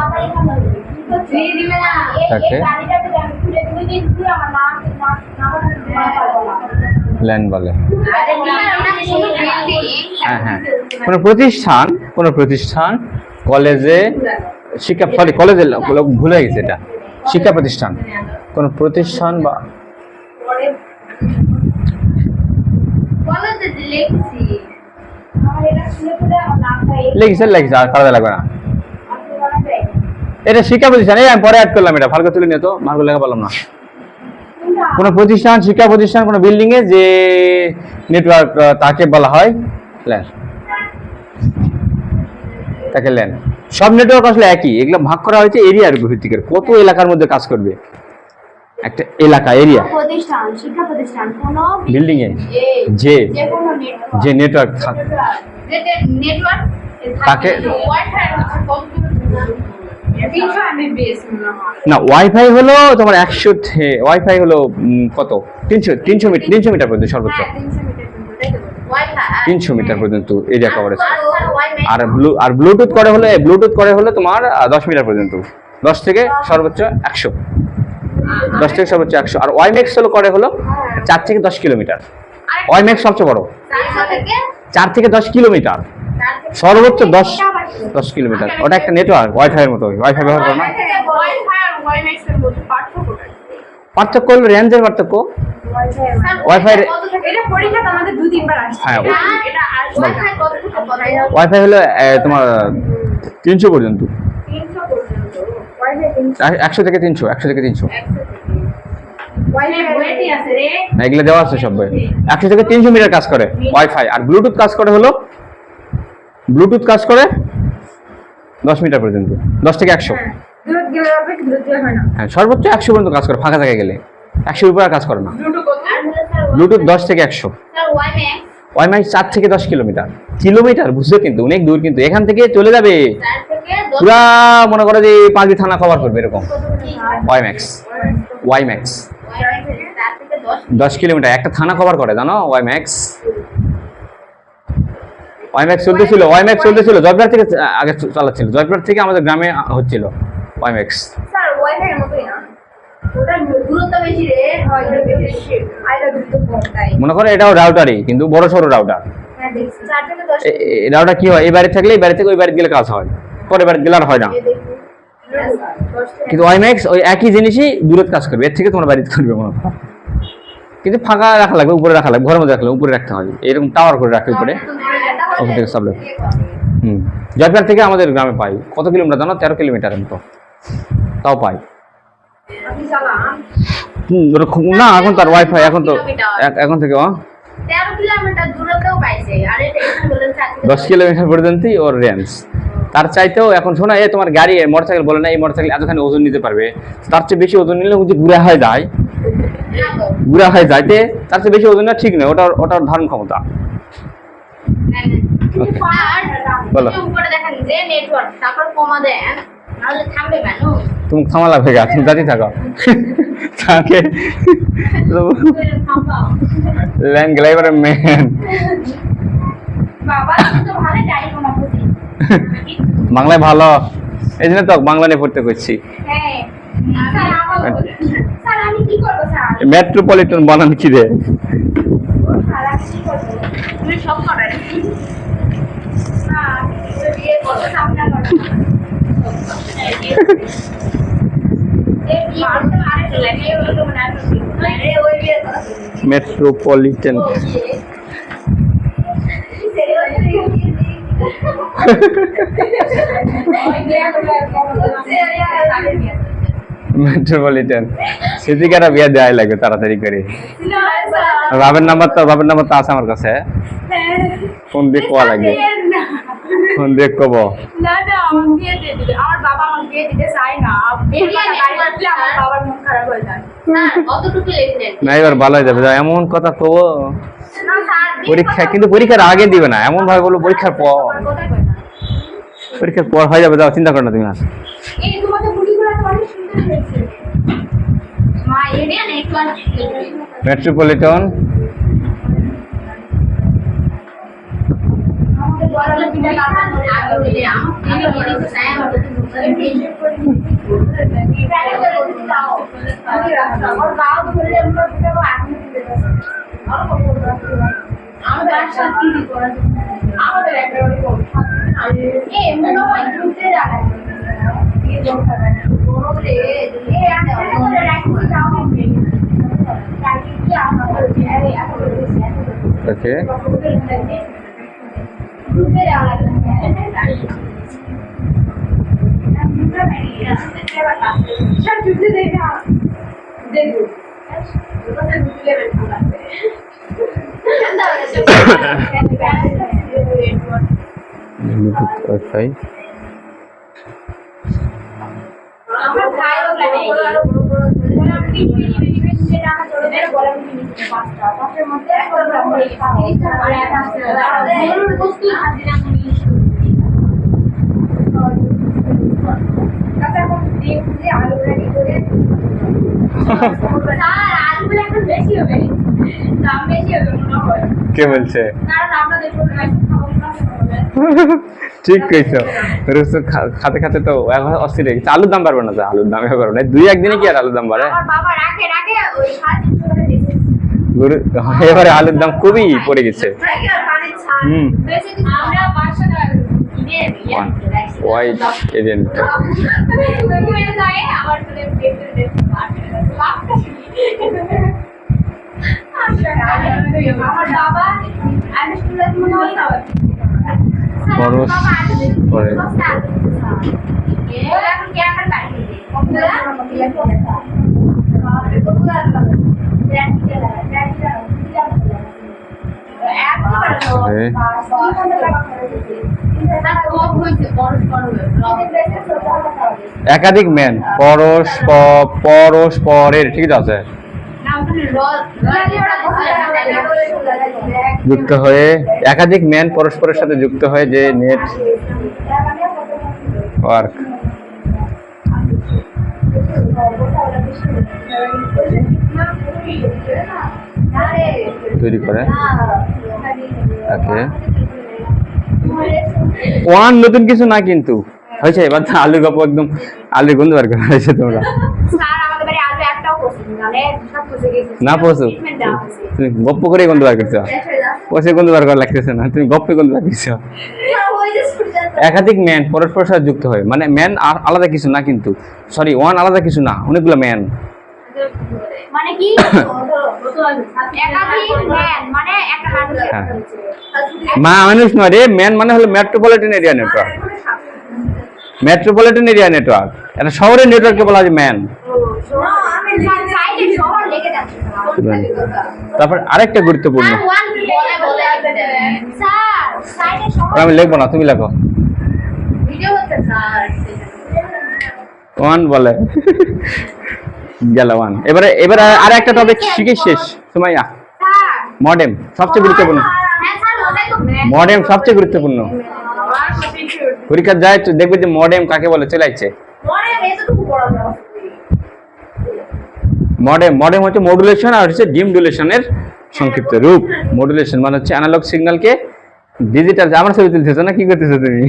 থাকে ল্যান বলে। হ্যাঁ হ্যাঁ, কোনো প্রতিষ্ঠান কলেজে শিক্ষা, সরি কলেজে ভুলে গেছে, এটা শিক্ষা প্রতিষ্ঠান, কোনো প্রতিষ্ঠান বা লেগেছে আর খারাপ লাগবে না, এটা শিক্ষা প্রতিষ্ঠান। এই আমি পরে অ্যাড করলাম, এটা ভালো করে তুলে নিয়ে তো ভালো লেখা পেলাম না। কোনো প্রতিষ্ঠান, শিক্ষা প্রতিষ্ঠান, কোনো বিল্ডিং এ যে নেটওয়ার্ক তাকে বলা হয় ল্যান, তাকে ল্যান। সব নেটওয়ার্ক আসলে একই, এগুলো ভাগ করা হয়েছে এরিয়ার ভিত্তিকে, কত এলাকার মধ্যে কাজ করবে একটা এলাকা, এরিয়া। প্রতিষ্ঠান, শিক্ষা প্রতিষ্ঠান, কোনো বিল্ডিং এ যে কোনো যে নেটওয়ার্ক থাকে নেটওয়ার্ক তাকে, ওয়াইফাই না ওয়াইফাই হলো তোমার 100, ওয়াইফাই হলো কত 300 মিটার পর্যন্ত সর্বোচ্চ, 300 মিটার পর্যন্ত এরিয়া কভারেজ। আর ব্লুটুথ করে হলে তোমার 10 মিটার পর্যন্ত, 10 থেকে সর্বোচ্চ 100, 10 থেকে সর্বোচ্চ 100। আর ওয়াইম্যাক্স হলো করে হলো 4 থেকে 10 কিলোমিটার। ওয়াইম্যাক্স সবচেয়ে বড়, 4 থেকে 10 কিলোমিটার, সর্বোচ্চ 10 কিলোমিটার। ওটা একটা নেটওয়ার্ক, ওয়াইফাই এর মতো। ওয়াইফাই ব্যবহার করো না? পার্থক্য হলো রেঞ্জের পার্থক্য। ওয়াইফাই হ্যাঁ, ওয়াইফাই হলো তোমার 300 পর্যন্ত, 100 থেকে 300, 100 থেকে 300 এগুলো দেওয়া আছে সব বই। 100 থেকে 300 মিটার কাজ করে ওয়াইফাই। আর ব্লুটুথ কাজ করে হলো, ব্লুটুথ কাজ করে 10 মিটার পর্যন্ত, 10 থেকে 100। হ্যাঁ, সর্বোচ্চ 100 পর্যন্ত কাজ করে ফাঁকা জায়গায় গেলে। 100 উপরে কাজ করে না। ব্লুটুথ 10 থেকে 100। ওয়াইম্যাক্স 4 থেকে 10 কিলোমিটার। কিলোমিটার বুঝছো, কিন্তু অনেক দূর। কিন্তু এখান থেকে চলে যাবে পুরা, মনে করো যে 5 থানা কভার করবে এরকম। ওয়াইম্যাক্স, ওয়াইম্যাক্স 10 কিলোমিটার একটা থানা কভার করে, জানো? ওয়াইম্যাক্স, ওয়াইম্যাক্স চলতেছিল, ওয়াইম্যাক্স চলতেছিল জয়পুরহাট থেকে আগে চালাচ্ছিল। জয়পুরহাট থেকে আমাদের গ্রামে হচ্ছিল ওয়াইম্যাক্স। স্যার ওয়াইফাই এর মতই না, ওটা দূরত্ব বেশি রে, হয় বেশি, আইটা দূরত্ব কম তাই। মনে করো এটাও রাউটারই, কিন্তু বড় সরো রাউটার। হ্যাঁ দেখছি 4 থেকে 10 রাউটার কি হয়, এই বাড়ি থাকলে এই বাড়ি থেকে ওই বাড়ি গেলে কাজ হয়, পরে বাড়ি গেলে আর হয় না। কিন্তু ওয়াইম্যাক্স ওই একই জিনিসই দূরত্ব কাজ করবে, এর থেকে তোমার বাড়িতে করবে মনে করো। কিন্তু ফাঁকা রাখা লাগবে, উপরে রাখা লাগবে, ঘরের মধ্যে রাখলে উপরে রাখতে হয়, এরকম টাওয়ার করে রাখতে উপরে। ওখান থেকে সাবলে জয়পুরহাট থেকে আমাদের গ্রামে পাই কত কিলোমিটার জানো? 13 কিলোমিটারের মতো, তাও পাই। না এখন তার ওয়াইফাই, এখন তো এখন থেকে 13 কিলোমিটার দূরত্বও পাইছে। আর এটা এখন বলেন 10 কিলোমিটার পর্যন্তই ওর রেঞ্জ। তার চাইতেও এখন শোনা, এই তোমার গাড়ি মোটরসাইকেল বলে না, এই মোটরসাইকেল এতখানি ওজন নিতে পারবে, তার চেয়ে বেশি ওজন নিলে যে গুড়া হয়ে যায়, গুড়া হয়ে যাইতে তার চেয়ে বেশি ওজন না, ঠিক নয়। ওটার ধারণ ক্ষমতা। বলো, উপরে দেখেন যে নেটওয়ার্ক, তারপর কমা দেন, নাহলে থামবে কেন? তুমি থামা লাগবে গা, তুমি যাতে থাকো তাকে ল্যান্ড গ্লাইভারের মেন বাবা তো ভালো গাড়ি কমা বুঝি। বাংলায় ভালো, এই জন্য তো বাংলা নিয়ে পড়তে করছি। হ্যাঁ স্যার, স্যার আমি কি করব স্যার? মেট্রোপলিটন বানান কি রে? স্যার আমি কি করব? তুমি সব করেন না, বিয়ে করব সামনে করব। মেট্রোপলিটন মেট্রোপলিটন সিদ্দিকারা বিয়ে দেওয়াই লাগে তাড়াতাড়ি করে। বাবার নাম্বার তো আছে আমার কাছে, ফোন দিয়ে কোয়া লাগে, ফোন দিয়ে কব। না না, আমার বিয়ে দিয়ে দিবে। আমার বাবা আমার বিয়ে দিতে চায় না, বিয়ে গাড়ি উঠলে আমার বাবার মন খারাপ হয়ে যায়। স্যার কতটুকু লিখলেন? না এবার ভালো হয়ে যাবে, এমন কথা কব। না স্যার, পরীক্ষা কিন্তু পরীক্ষার আগে দিবে না, এমন ভাবে বলবো পরীক্ষার পর। পরীক্ষার পর হয়ে যাবে, যাও চিন্তা করো না তুমি। এই তোমাদের মুড়িগুলো তো অনেক সুন্দর হয়েছে মা, এরিয়া নেটওয়ার্ক মেট্রোপলিটন আমাদের বড় পিঠা কাটা আগে দিলে আমি বলি চাই আমার তো মেনটেন করে দিই। প্রায় করে দাও আমি রাখতাম, আর গাও ধরে আমরা পিঠা আগে দিতে পারি। আর কত আমাদের আশা কি করা আমাদের একটা করে করব। এই মনে হয় দুধে রাখা এই দরকার না বড় রে এই আমি করে রাখি যাও আমি রাখি কি আমার এই এখন ওকে দুধে রাখা সব দুধে দেখা দেখো ওটা দুধে বের লাগবে। ওয়াইফাই আমার ভাই ওগুলা নেই, ওরা টিভি যেটা আমরা চলে যায় বলা মিনি পাঁচটা পাঁচের মধ্যে একটা করে তিরিশটা আর একটা আছে মূল বস্তু হাজিরা আমি তারপর এখন ডিম দিয়ে আলু রেডি করে স্যার আলুগুলো এখন বেশি হবে, দাম বেশি হবে মনে হয়। কে বলছে? না না আমরা দেখব না ঠিক কইছো, রসুন খাতে খাতে তো এখন অস্থির হয়ে গেছে। আলুর দাম বাড়বে না, আলুর দাম এবার না, দুই একদিনে কি আর আলুর দাম বাড়ে? আমার বাবা রাখে রাখে ওই 350 করে দিয়েছে এবারে আলুর দাম খুবই পড়ে গেছে। রাখে আর পানি ছাড় হুম। বেশি দিন আমরা 500 টাকা কিনে হোয়াইট এজেন্ট তুমি যায় আবার করে পেটে দেখতে লাভটা আমার বাবা আমি স্কুলে মনে হয় খরচ করে। একাধিক ম্যান পরস্পরের, ঠিক আছে, যুক্ত হয়ে, একাধিক ম্যান পরস্পরের সাথে যুক্ত হয়ে যে নেট ওয়ার্ক তৈরি করে তাকে ওয়ান নতুন কিছু না কিন্তু হয়েছে। এবার তো আলুর গল্প একদম আলুর গন্ধ বার করা হয়েছে তোমরা। না পৌঁছো, তুমি গপ্প করে গন্ধ বার করছো, পয়সা গন্ধ বার করা লাগতেছে না, তুমি গপ্পে গন্ধ বার করছো। একাধিক ম্যান পরস্পরের সাথে যুক্ত হয়, মানে ম্যান আর আলাদা কিছু না কিন্তু, সরি ওয়ান আলাদা কিছু না, অনেকগুলো ম্যান। মানে কি একাধিক ম্যান মানে একটা মানুষ, মানুষ নয় রে, ম্যান মানে হলো metropolitan area network. Metropolitan area network, একটা শহরের নেটওয়ার্ককে বলা হয় ম্যান। তারপর আরেকটা গুরুত্বপূর্ণ, আমি লিখবো না, তুমি লেখো। ওয়ান বলে গেল ওয়ান। এবারে আর একটা টপিক শিখে শেষ। সুমাইয়া, মডেম সবচেয়ে গুরুত্বপূর্ণ। মডেম সবচেয়ে গুরুত্বপূর্ণ। পরীক্ষা যায় তো দেখবে যে মডেম কাকে বলে, চলে আসছে। মডেম হচ্ছে মডুলেশন আর হচ্ছে ডিমডুলেশনের সংক্ষিপ্ত রূপ। মডুলেশন মানে হচ্ছে অ্যানালগ সিগন্যালকে ডিজিটাল, আমার ছবি তুলতেছো না, কি করতেছো তুমি?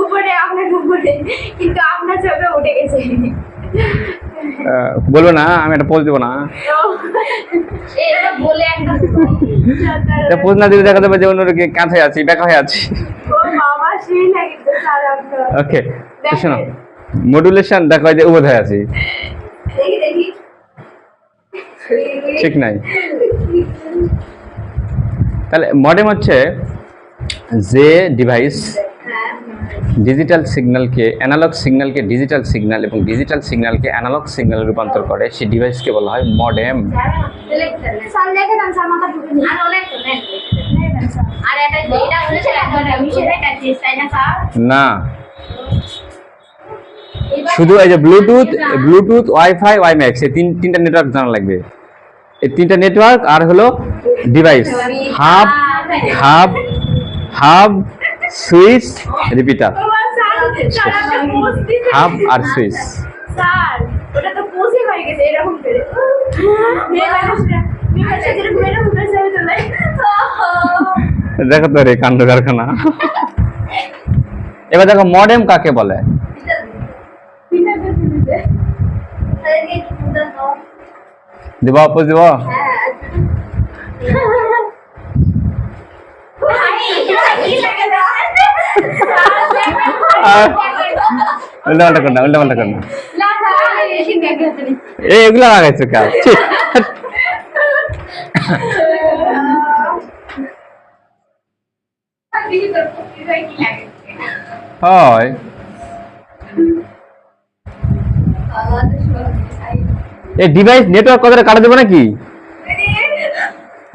উপরে আপনার উপরে, কিন্তু আপনার ছবি উঠে গেছে। বলবো না, আমি একটা পোজ দেবো না, এটা বলে একটা পোজ না দিলে দেখা যাবে যে অন্যদিকে কাঁথে আছি, বেকা হয়ে আছি। বাবা সেই লাগিতে স্যার আপনার। ওকে, তো শোনো, মডুলেশন দেখো যে উবোধ হয়ে আছি, দেখি দেখি ঠিক নাই। তাহলে মডেম হচ্ছে যে ডিভাইস ডিজিটাল সিগন্যালকে, অ্যানালগ সিগন্যালকে ডিজিটাল সিগন্যাল এবং ডিজিটাল সিগন্যালকে অ্যানালগ সিগন্যালে রূপান্তর করে, সেই ডিভাইসকে বলা হয় মডেম। স্যার লেখে দেন স্যার, মাথা ঢুকে নি। আর অনেক তো নেন আর এটা বলেছে আমি সেটা কাটছি তাই না স্যার? না, শুধু এই যে ব্লুটুথ ওয়াইফাই ওয়াইম্যাক্স, এই তিনটা নেটওয়ার্ক জানা লাগবে। এই তিনটা নেটওয়ার্ক আর হলো device, hub switch repeater, hub আর সুইচ। স্যার ওটা তো পোজই হয়ে গেছে এরকম করে। দেখো তো রে কাণ্ড কারখানা। এবার দেখো মডেম কাকে বলে। দিব অপোজ দিব। উল্টা পাল্টা কর না, এগুলো লাগাইছো কাজ। হয় এই ডিভাইস নেটওয়ার্ক কথাটা কাটা দেবো নাকি?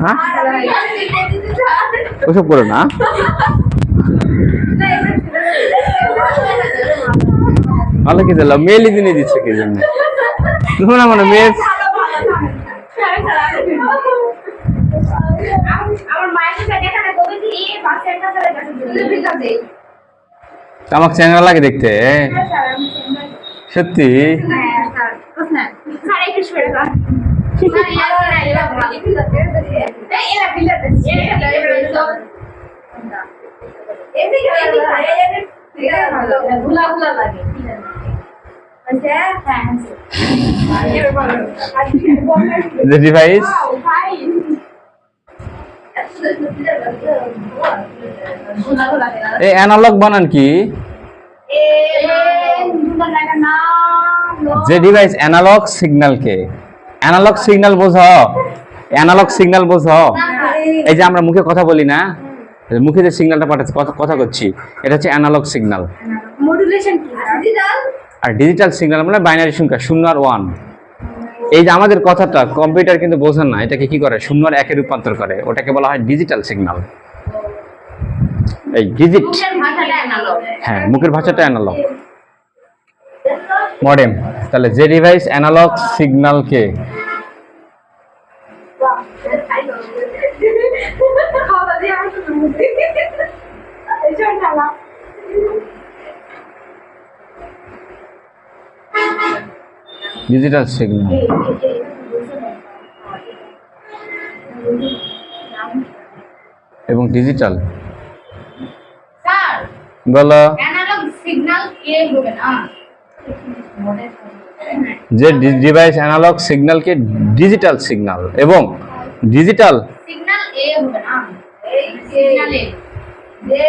হ্যাঁ, ওসব করো না। ভালো কি দিল, মেলই দিনে দিচ্ছে কি জন্য? না মানে মেয়ে আমাকে চ্যাংরা লাগে দেখতে, সত্যি। এমনি ভুলা ভুলা লাগে The device এই অ্যানালগ বানান কি? যে ডিভাইস অ্যানালগ সিগন্যালকে অ্যানালগ সিগন্যাল বোঝো, অ্যানালগ সিগন্যাল বোঝো, এই যে আমরা মুখে কথা বলি না, মুখে যে সিগন্যালটা পাঠাচ্ছি, কথা করছি, এটা হচ্ছে অ্যানালগ সিগন্যাল। মডুলেশন কি? আর ডিজিটাল সিগন্যাল মানে বাইনারি সংখ্যা 0 আর 1। এই যে আমাদের কথাটা কম্পিউটার কিন্তু বোঝে না, এটাকে কি করে 0 আর 1 এ রূপান্তর করে, ওটাকে বলা হয় ডিজিটাল সিগন্যাল। এই ডিজিট, হ্যাঁ মুখের ভাষাটা অ্যানালগ। মডেম, তাহলে যে ডিভাইস অ্যানালগ সিগন্যালকে ডিজিটাল সিগন্যাল এবং ডিজিটাল স্যার বলো অ্যানালগ সিগন্যাল কে হবে না যে ডিভাইস অ্যানালগ সিগন্যালকে ডিজিটাল সিগন্যাল এবং ডিজিটাল সিগন্যাল এ হবে না এই সিগন্যালে যে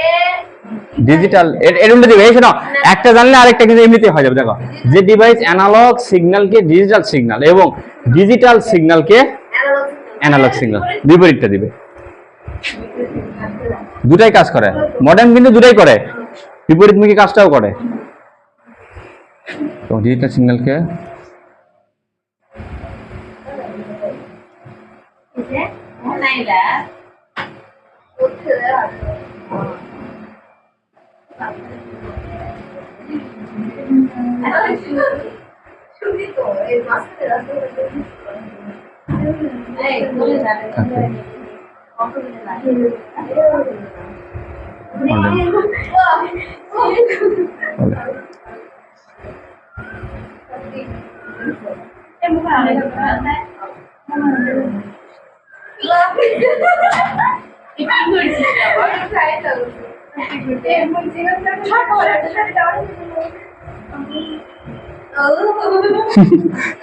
ডিজিটাল এর উল্টো দিবে। এই শোনো, একটা জানলে আরেকটা কিন্তু এমনিতেই হয়ে যাবে। দেখো, যে ডিভাইস অ্যানালগ সিগন্যালকে ডিজিটাল সিগন্যাল এবং ডিজিটাল সিগন্যালকে অ্যানালগ সিগন্যাল, বিপরীতটা দিবে। দুটাই কাজ করে, মডেম কিন্তু দুটাই করে, বিপরীতমুখী কাজটাও করে। তো ডিজিটাল সিগন্যালকে নাইলা শুনি তো এই মাসে রাস্তা এই বলে যাবে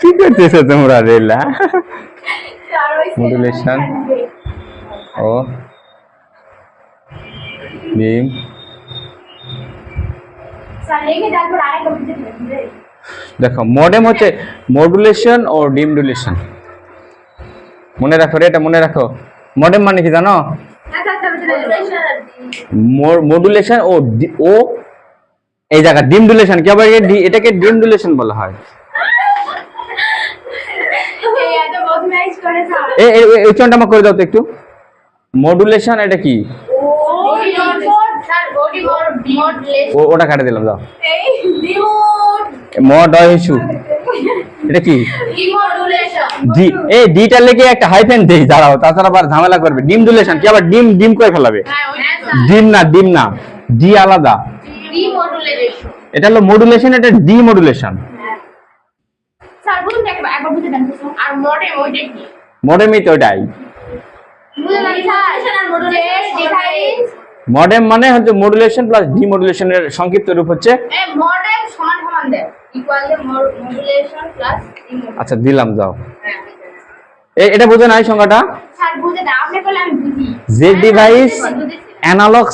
কি করতেছো তোমরা রেলা? মডুলেশন ও বিম। দেখো, মডেম হচ্ছে মডুলেশন ও ডিমডুলেশন। মনে রাখো রে, এটা মনে রাখো। মডেম মানে কি জানো? মডুলেশন ও এই জায়গা ডিমডুলেশন কি আবার এটাকে ডিমডুলেশন বলা হয়। এই উচ্চারণটা আমাকে করে দাও তো একটু। মডুলেশন এটা কি? ওটা কাটে দিলাম, দাও। মডুলেশন এটা কি? ডি এই ডিটা লেগে একটা হাইফেন দেই, দাঁড়াও, তাছাড়া আবার ঝামেলা করবে। ডিমডুলেশন কি আবার ডিম করে ফেলাবে? ডিম না, ডি আলাদা। এটা হলো মডুলেশন, এটা ডিমডুলেশন। স্যার বুঝুন একবার বুঝে দেন। আর মডেম ওইটা কি? মডেমই তো ওটাই। মডেম মানে হচ্ছে মডুলেশন প্লাস ডিমডুলেশনের সংক্ষিপ্ত রূপ হচ্ছে মডেম সমান সমান দেয় equal to modulation plus demodulation. আচ্ছা দিলাম, যাও। এটা বুঝে নাই সংজ্ঞাটা? স্যার বুঝে দাও, আপনি বলে আমি বুঝি। যে ডিভাইস অ্যানালগ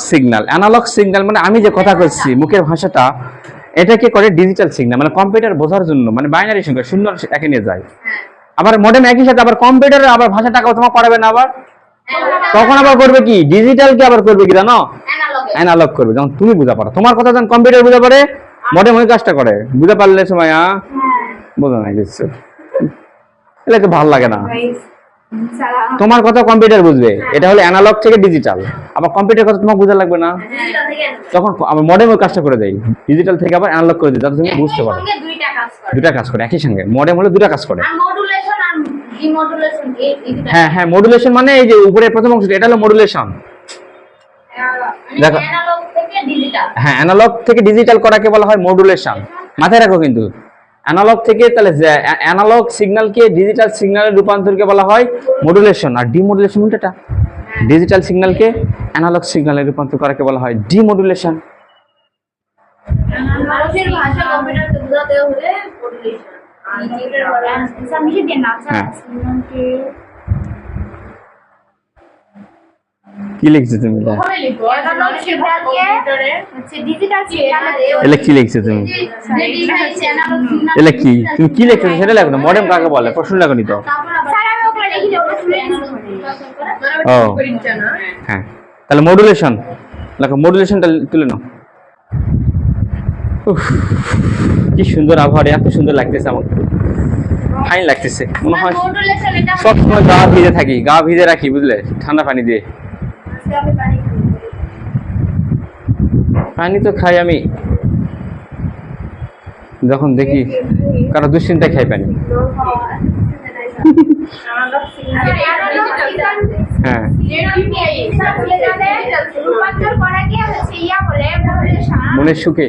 সিগন্যাল মানে আমি যে কথা বলছি মুখের ভাষাটা, এটাকে করে ডিজিটাল সিগন্যাল মানে কম্পিউটার বোঝার জন্য, মানে বাইনারি সংখ্যা 0 আর 1 নিয়ে যায়। আবার মডেম একই সাথে আবার কম্পিউটারে আবার ভাষাটাকে তোমার পড়াবে না, আবার তখন আবার করবে কি ডিজিটালকে আবার করবে কি জানো? অ্যানালগ করবে। যখন তুমি বুঝা পারো, তোমার কথা যখন কম্পিউটার বুঝা পারে, মডেম ওই কাজটা করে। বুঝা পারলে সময় বোঝা নাই কিছু, এলে তো ভালো লাগে না। তোমার কথা কম্পিউটার বুঝবে, এটা হলো অ্যানালগ থেকে ডিজিটাল। আবার কম্পিউটার কথা তোমার বোঝা লাগবে না, তখন আমার মডেম ওই কাজটা করে দেয়, ডিজিটাল থেকে আবার অ্যানালগ করে দেয়, যাতে তুমি বুঝতে পারো। দুটা কাজ করে একই সঙ্গে, মডেম হলো দুটা কাজ করে। হ্যাঁ, মডুলেশন মানে এই যে উপরে প্রথম অংশটা, এটা হলো মডুলেশন। দেখো, হ্যাঁ অ্যানালগ থেকে ডিজিটাল করাকে বলা হয় মডুলেশন। মাথায় রাখো কিন্তু, অ্যানালগ থেকে তাহলে অ্যানালগ সিগন্যালকে ডিজিটাল সিগন্যালে রূপান্তরকে বলা হয় মডুলেশন, আর ডিমডুলেশন উল্টাটা, ডিজিটাল সিগন্যালকে অ্যানালগ সিগন্যালে রূপান্তর করাকে বলা হয় ডিমডুলেশন। মানুষের ভাষা কম্পিউটারকে বোঝাতে হলে মডুলেশন। সাবমিশন দিয়ে নাম হ্যাঁ। সিগন্যালকে কি লিখছো তুমি এটা? ওখানে লিখো মানুষের ভাষা কম্পিউটারে হচ্ছে ডিজিটাল সিগন্যালে এটা কি লিখছো তুমি? যে ডিভাইস অ্যানালগ সিগন্যাল এটা কি তুমি কি লিখছো সেটা লেখো না, মডেম কাকে বলে প্রশ্ন লেখো নি তো। স্যার আমি ওখানে লিখি যে ওটা তুলে নিছি ও হ্যাঁ, তাহলে মডুলেশন লেখো, মডুলেশনটা তুলে নাও। উফ, কি সুন্দর আবহাওয়া, এত সুন্দর লাগতেছে আমার, ফাইন লাগতেছে মনে হয় মডুলেশন এটা সব সময় গা ভিজে থাকি, গা ভিজে রাখি বুঝলে, ঠান্ডা পানি দিয়ে। আজকে আমি পানি পানি তো খাই আমি যখন দেখি কারো দুশ্চিন্তায় খাই পানি। হ্যাঁ রূপান্তর করা কি হচ্ছে ইয়া বলে মডুলেশন মনের সুখে।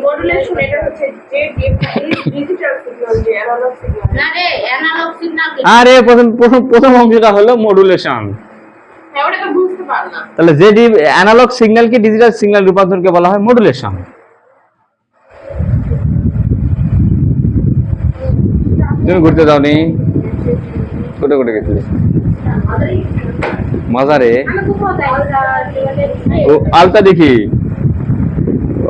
মডুলেশন এটা হচ্ছে যে ডিজিটাল সিগন্যাল যে অ্যানালগ সিগন্যাল না রে অ্যানালগ সিগন্যাল আরে প্রথম অংশটা হলো মডুলেশন। হ্যাঁ ওটা তো বুঝতে পারলাম। তাহলে যে অ্যানালগ সিগন্যালকে ডিজিটাল সিগন্যাল রূপান্তরকে বলা হয় মডুলেশন। তুমি ঘুরতে যাওনি? কোথায় কোথায় গেছিলে? মাজারে? আমি খুব মজা ও আলতা দেখি,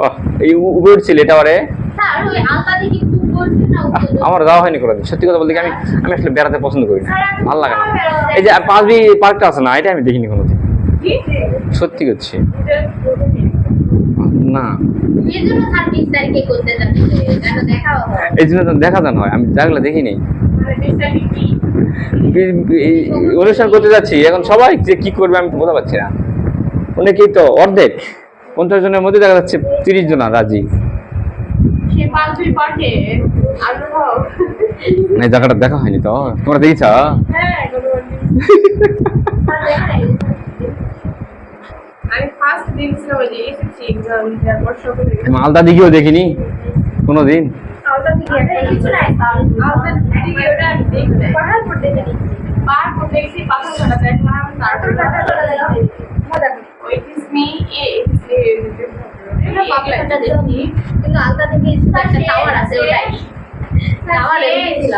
ওহ, এই উপরে উঠছিলে এটা আরে। স্যার ওই আলতা দেখি খুব বলছে না আমার যাওয়া হয়নি কোনোদিন, সত্যি কথা বলতে কি আমি আমি আসলে বেড়াতে পছন্দ করি না, ভালো লাগে না। এই যে পাঁচবি পার্কটা আছে না, এটা আমি দেখিনি কোনোদিন, সত্যি করছি না। এই জন্য স্যার 20 তারিখে করতে যাচ্ছে যেন দেখা হয়। এই জন্য তো দেখা যান হয়, আমি দেখলে দেখিনি। মানে 20 তারিখ কি এই অনুষ্ঠান করতে যাচ্ছি, এখন সবাই যে কি করবে আমি তো বোঝা পাচ্ছি না। অনেকেই তো অর্ধেক 50 জনের মধ্যে দেখা যাচ্ছে 30 জন রাজি। সে পাঁচবি পার্কে আগ্রহ এই জায়গাটা দেখা হয়নি তো, তোমরা দেখেছ? হ্যাঁ আমি ফার্স্ট দিন ছিল ওই যে এসেছি এক্সাম দেওয়ার পর সকালে মালদা দিকেও দেখিনি কোনোদিন। আলতা দিকে কিছু নাই আলতা দিকে ওটা আমি দেখি নাই পাহাড় পড়তে দেখি পাহাড় পড়তে দেখছি পাথর ছাড়া দেখলাম তারপর মজা করি ওই কিসমি এটা পাথরটা দেখি কিন্তু আলতা থেকে একটা টাওয়ার আছে ওটাই টাওয়ারে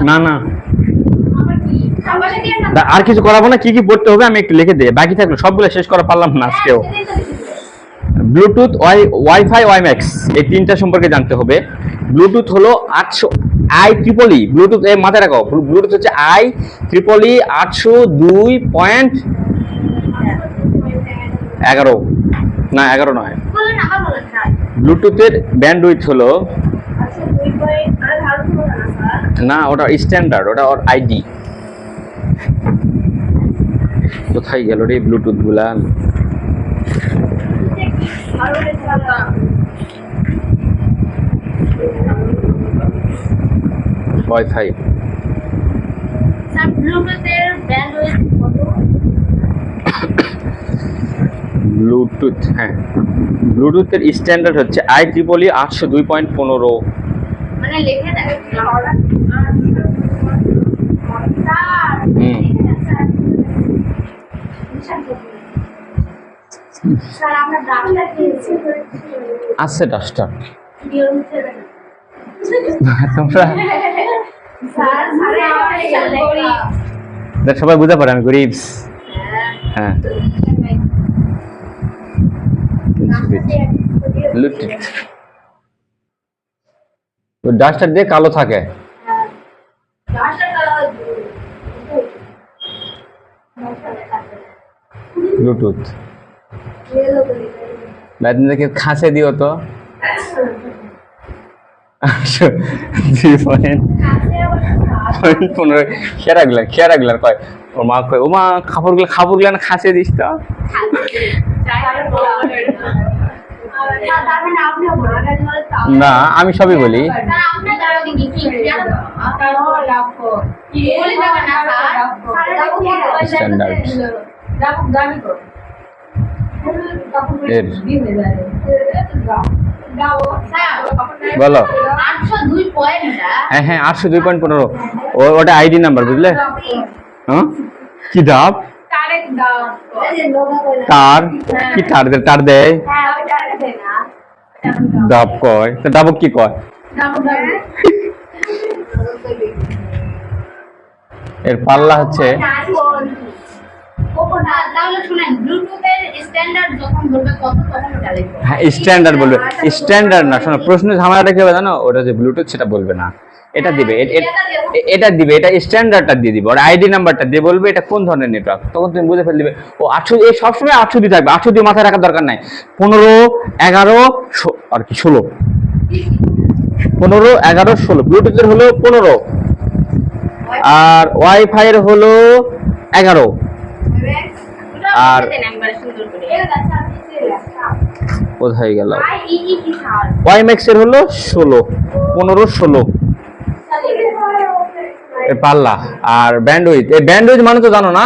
না না আমার কি টাওয়ারে দিয়ে না আর কিছু করাবো না, কি কি পড়তে হবে আমি একটু লিখে দিই, বাকি থাকলো সবগুলো শেষ করা পারলাম না আজকেও। ব্লুটুথ, ওয়াইফাই, ওয়াইম্যাক্স, এই তিনটা সম্পর্কে জানতে হবে। ব্লুটুথ হলো 800 IEEE, ব্লুটুথ এর মাথায় রাখো, ব্লুটুথ হচ্ছে IEEE 802.11 না 11 নয়। বলেন আবার বলেন স্যার ব্লুটুথের ব্যান্ডউইথ হলো আচ্ছা 2 আর ধারণ করুন না স্যার না, ওটা স্ট্যান্ডার্ড, ওটা ওর আইডি। কোথায় গেল রে ব্লুটুথ গুলা? আর ওটা ছাড়া ওয়াইফাই স্যার ব্লুটুথের ব্যান্ডউইথ কত ব্লুটুথ, হ্যাঁ ব্লুটুথের স্ট্যান্ডার্ড হচ্ছে IEEE 802.15। মানে লিখে দেন স্যার হুম স্যার আমরা ডাক্তার দিয়েছি আছে ডাস্টার। নিয়ম ছেড়ে তোমরা স্যার স্যারে দেখ সবাই বুঝতে পারে আমি গরিবস। হ্যাঁ ব্লুটুথ ওই ডাস্টার দিয়ে কালো থাকে। ব্লুটুথ বাইরে খাসে দিও তো 2.15 খেয়ারা গুলার কয় ওর মা কয় ও মা খাবারগুলো না খাসে দিস তো। না আমি সবই বলি। স্ট্যান্ডার্ড এর বলো 802 পয়েন্টটা হ্যাঁ হ্যাঁ 802.15 ওটা আইডি নাম্বার বুঝলে হ্যাঁ কি ডাব কারেক্ট দাও তার কি তার দেয় হ্যাঁ ওটা দেয় না ডাব কয় তো ডাবক কি কয় এর পাল্লা হচ্ছে তাহলে শুনেন ব্লুটুথের স্ট্যান্ডার্ড যখন বলবে কত তখন ওটা লিখবো হ্যাঁ স্ট্যান্ডার্ড বলবে স্ট্যান্ডার্ড না শোনো প্রশ্ন ঝামেলাটা কি হবে জানো ওটা যে ব্লুটুথ সেটা বলবে না এটা দিবে এটা দিবে এটা স্ট্যান্ডার্ডটা দিয়ে দিবে ওর আইডি নাম্বারটা দিয়ে বলবে এটা কোন ধরনের নেটওয়ার্ক তখন তুমি বুঝে ফেলে দিবে ও 800 এই সবসময় 800 দিয়ে থাকবে 800 দিয়ে মাথায় রাখার দরকার নাই 15 11 আর কি 16 15 11 16 ব্লুটুথের হলো 15 আর ওয়াইফাই এর হলো 11 আর কোথায় গেল ওয়াইম্যাক্স এর হলো 16 15 16 এর পাল্লা আর ব্যান্ডউইথ এই ব্যান্ডউইথ মানে তো জানো না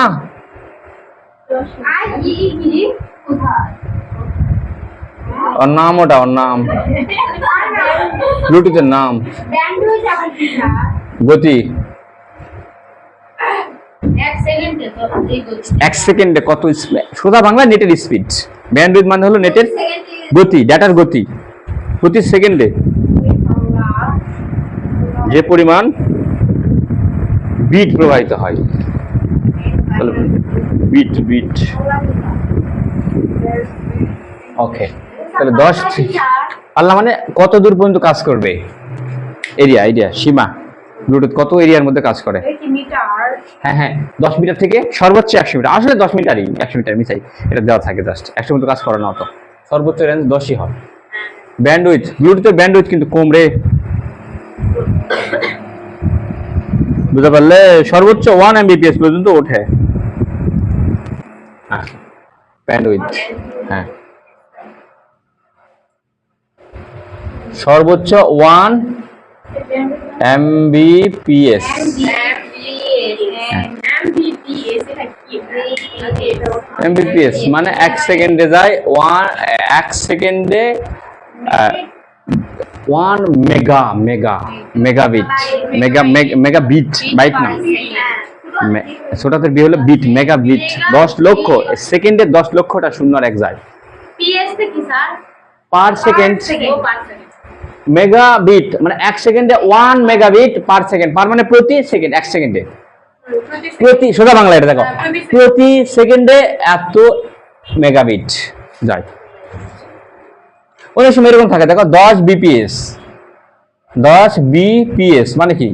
ওর নাম ওর নাম ব্লুটুথের নাম গতি এক সেকেন্ডে কত সোজা বাংলা নেটের স্পিড ব্যান্ডউইথ মানে হলো নেটের গতি ডাটার গতি প্রতি সেকেন্ডে যে পরিমাণ বিট প্রবাহিত হয় বিট ওকে তাহলে 10 আল্লাহ মানে কত দূর পর্যন্ত কাজ করবে এরিয়া সীমা ব্লুটুথ কত এরিয়ার মধ্যে কাজ করে হ্যাঁ হ্যাঁ 10 মিটার থেকে সর্বোচ্চ 100 মিটার আসলে 10 মিটারই 100 মিটার মিসাই এটা দেওয়া থাকে জাস্ট 100 মিটার কাজ করে না অত সর্বোচ্চ রেঞ্জ 10ই হয় ব্যান্ডউইথ ব্লুটুথের ব্যান্ডউইথ কিন্তু কম রে বুঝতে পারলে সর্বোচ্চ 1 Mbps পর্যন্ত ওঠে হ্যাঁ ব্যান্ডউইথ হ্যাঁ সর্বোচ্চ 1 Mbps Mbps মানে 1 সেকেন্ডে যায় 1 সেকেন্ডে 1 মেগাবিট মেগাবিট বাইট না ছোটাতে বি হলো বিট মেগাবিট 10 লক্ষ সেকেন্ডে 10 লক্ষটা শূন্য আর এক যায় পিএস কি স্যার পার সেকেন্ড মেগাবিট মানে 1 সেকেন্ডে 1 মেগাবিট পার সেকেন্ড পার মানে প্রতি সেকেন্ড 1 সেকেন্ডে প্রতি সোজা বাংলা এটা দেখো প্রতি সেকেন্ডে এত মেগাবিট যায় অনেক সময় এরকম থাকে দেখো 10 বিপিএস 10 বিপিএস মানে কি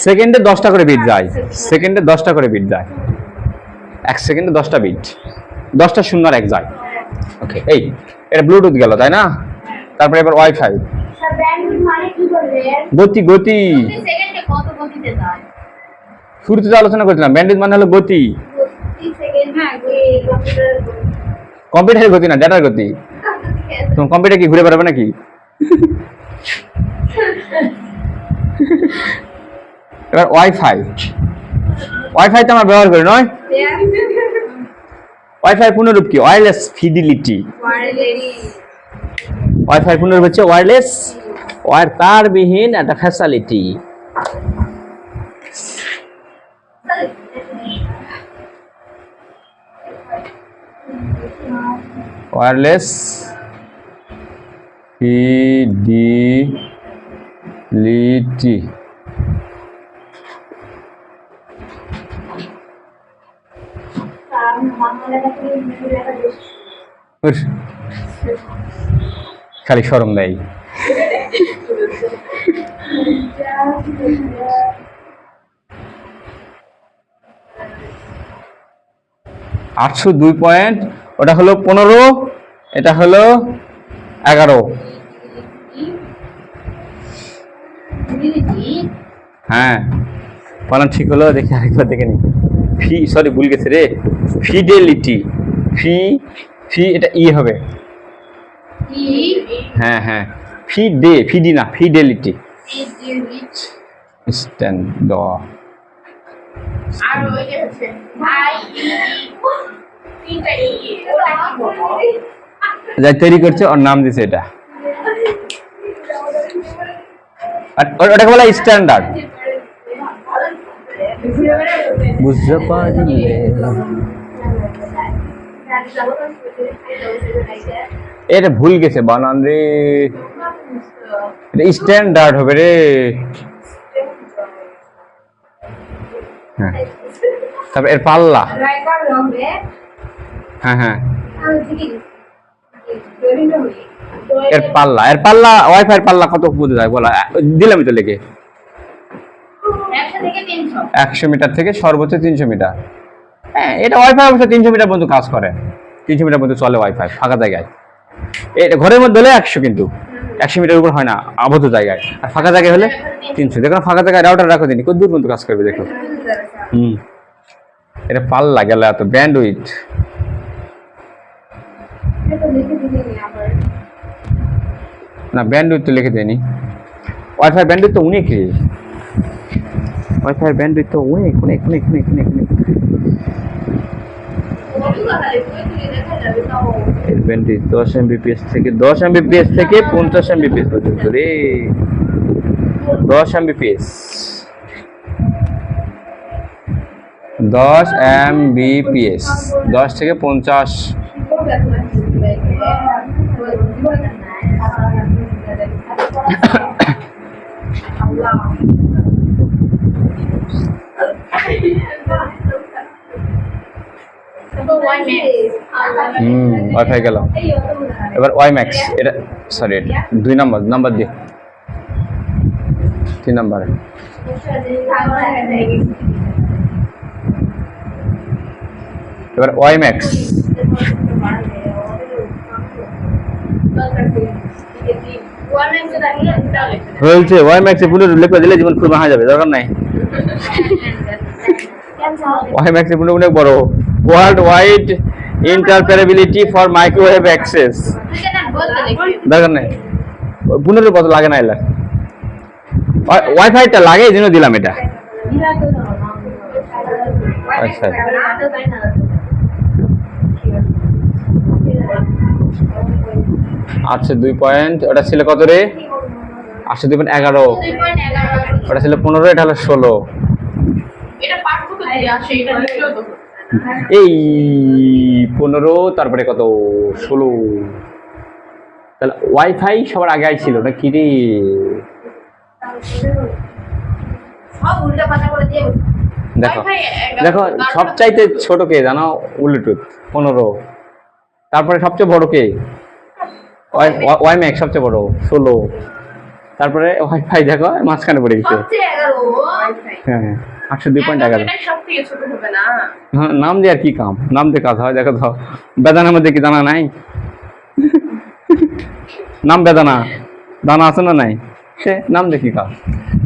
সেকেন্ডে 10টা করে বিট যায় সেকেন্ডে 10টা করে বিট যায় 1 সেকেন্ডে 10টা বিট 10টা শূন্য আর এক যায় ওকে এই এটা ব্লুটুথ গেল তাই না তারপরে এবার ওয়াইফাই গতি শুরুতে তো আলোচনা করছিলাম ব্যান্ডউইথ মানে হলো গতি কম্পিউটারের গতি না ডাটার গতি তোমার কম্পিউটার কি ঘুরে বেড়াবে নাকি এবার ওয়াইফাই তো আমরা ব্যবহার করি নয় ওয়াইফাই পুনরূপ কি ওয়্যারলেস ফিডিলিটি ওয়াইফাই পুনরূপ হচ্ছে ওয়্যারলেস তারবিহীন একটা ফ্যাসিলিটি ওয়্যারলেস ফিডিলিটি খালি শরম দেয় 802 পয়েন্ট ওটা হলো 15 এটা হলো 11 হ্যাঁ বানান ঠিক হলো দেখি আরেকবার দেখে নি সরি ভুল গেছে রে ফিডেলিটি এটা ই হবে হ্যাঁ হ্যাঁ ফিডি না ফিডেলিটি স্ট্যান্ড আর ওই যে হচ্ছে ভাই তিনটা ই ওটা কি বলবো যাই তৈরি করছে ওর নাম দিছে এটা। আর ওটাকে বলা স্ট্যান্ডার্ড। বুঝতে পারলে এটা ভুল গেছে বানান রে, এটা স্ট্যান্ডার্ড হবে রে। হ্যাঁ তারপর এর পাল্লা, হ্যাঁ হ্যাঁ এর পাল্লা, এর পাল্লা ওয়াইফাই এর পাল্লা কত বুঝে যায় বলা, দিলামই তো লিখে। 100 মিটার থেকে সর্বোচ্চ 300 মিটার। হ্যাঁ এটা ওয়াইফাই অবশ্য 300 মিটার পর্যন্ত কাজ করে, 300 মিটার পর্যন্ত চলে ওয়াইফাই ফাঁকা জায়গায়। এটা ঘরের মধ্যে হলে 100, কিন্তু 100 মিটার উপর হয় না আবদ্ধ জায়গায়, আর ফাঁকা জায়গায় হলে 300। দেখো ফাঁকা জায়গায় রাউটার রাখো দিনি কত দূর পর্যন্ত কাজ করবে দেখো। এটা পাল্লা গেল এত ব্যান্ডউইথ। না ব্যান্ডউইথ তো লিখে দেয়নি, ওয়াইফাই ব্যান্ডউইথ তো অনেক রে, ওয়াইফাই ব্যান্ডউইথ তো অনেক অনেক অনেক অনেক অনেক অনেক। এর ব্যান্ডউইথ 10 Mbps থেকে 50 Mbps পর্যন্ত রে, 10 Mbps 10 Mbps 10 থেকে 50। ওয়াইফাই গেল, এবার ওয়াইম্যাক্স। এটা সরি এটা 2 নাম্বার দিয়ে 3 নাম্বারে। এবার ওয়াইম্যাক্স, হয়েছে ওয়াইম্যাক্সে পুরো লিখে দিলে জীবন খুব মাহা যাবে, দরকার নাই। ওয়াইম্যাক্সে পুরো অনেক বড়, world wide interoperability for microwave access, দরকার নাই। 15 কত লাগে না, এলা ওয়াইফাইটা লাগে এই জন্য দিলাম এটা। আচ্ছা আচ্ছা 2 পয়েন্ট, ওটা ছিল কত রে? 2.11, ওটা ছিল 15, এটা হলো 16। এই 15 তারপরে কত 16, তাহলে ওয়াইফাই সবার আগে আইছিল না কি রে? দেখো দেখো সবচাইতে ছোট কে জানো? ব্লুটুথ 15, তারপরে সবচেয়ে বড় কে? ওয়াইম্যাক্স সবচেয়ে বড় 16, তারপরে ওয়াইফাই দেখো মাঝখানে পড়ে গেছে। হ্যাঁ 802.11। নাম দিয়ে আর কি কাম, নাম দিয়ে কাজ হয়। দেখো তো বেদানার মধ্যে কি দানা নাই? নাম বেদানা, দানা আছে না নাই? সে নাম দিয়ে কি কাজ?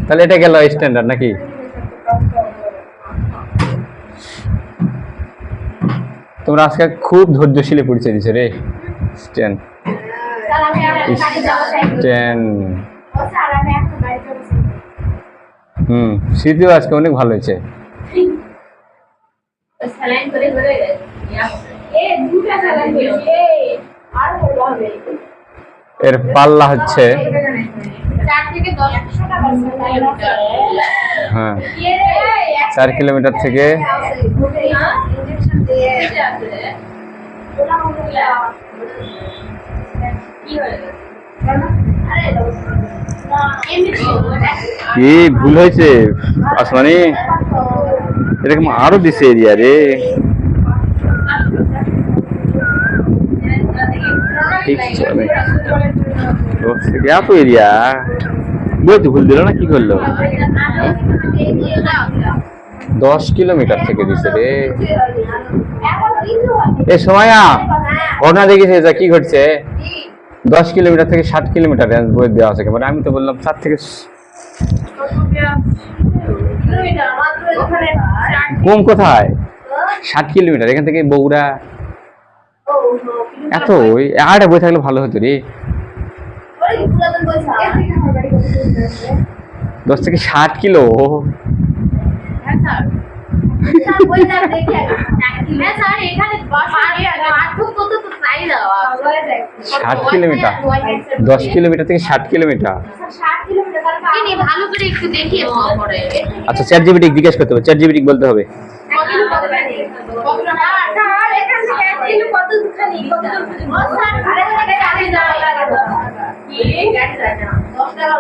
তাহলে এটা গেল স্ট্যান্ডার্ড নাকি? তোমরা আজকে খুব ধৈর্যশীলে পরিচয় দিছো রে। স্ট্যান্ড স্মৃতিও আজকে অনেক ভালো হয়েছে। এর পাল্লা হচ্ছে হ্যাঁ 4 কিলোমিটার থেকে কি ভুল হয়েছে আসমানি, এরকম আরো দিছে এরিয়া রে। এত এরিয়া বই তো ভুল দিল না, কি করলো? 10 কিলোমিটার থেকে দিছে রে। এ সময়া ঘটনা দেখেছে যা কি ঘটছে? 10 কিলোমিটার থেকে 60 কিলোমিটার রেঞ্জ বই দেওয়া আছে। মানে আমি তো বললাম 7 থেকে কম কোথায়? 60 কিলোমিটার এখান থেকে বগুড়া। এত আরেকটা বই থাকলে ভালো হতো রে। 10 থেকে 60 কিলো স্যার বইটা দেখি হ্যাঁ স্যার এখানে পার্থক্য কত তো তাই দাও 60 কিলোমিটার 10 কিলোমিটার থেকে 60 কিলোমিটার। স্যার 60 কিলোমিটার কারণ কি ভালো করে একটু দেখিয়ে পরে আচ্ছা চ্যাট জিপিটি জিজ্ঞেস করতে হবে, চ্যাট জিপিটি বলতে হবে। কত না স্যার এখান থেকে 1 কিলো কত দূরখানি কত দূর পর্যন্ত স্যার আরে গাড়ি যাওয়া লাগে কি গাড়ি যায় না 10 টাকা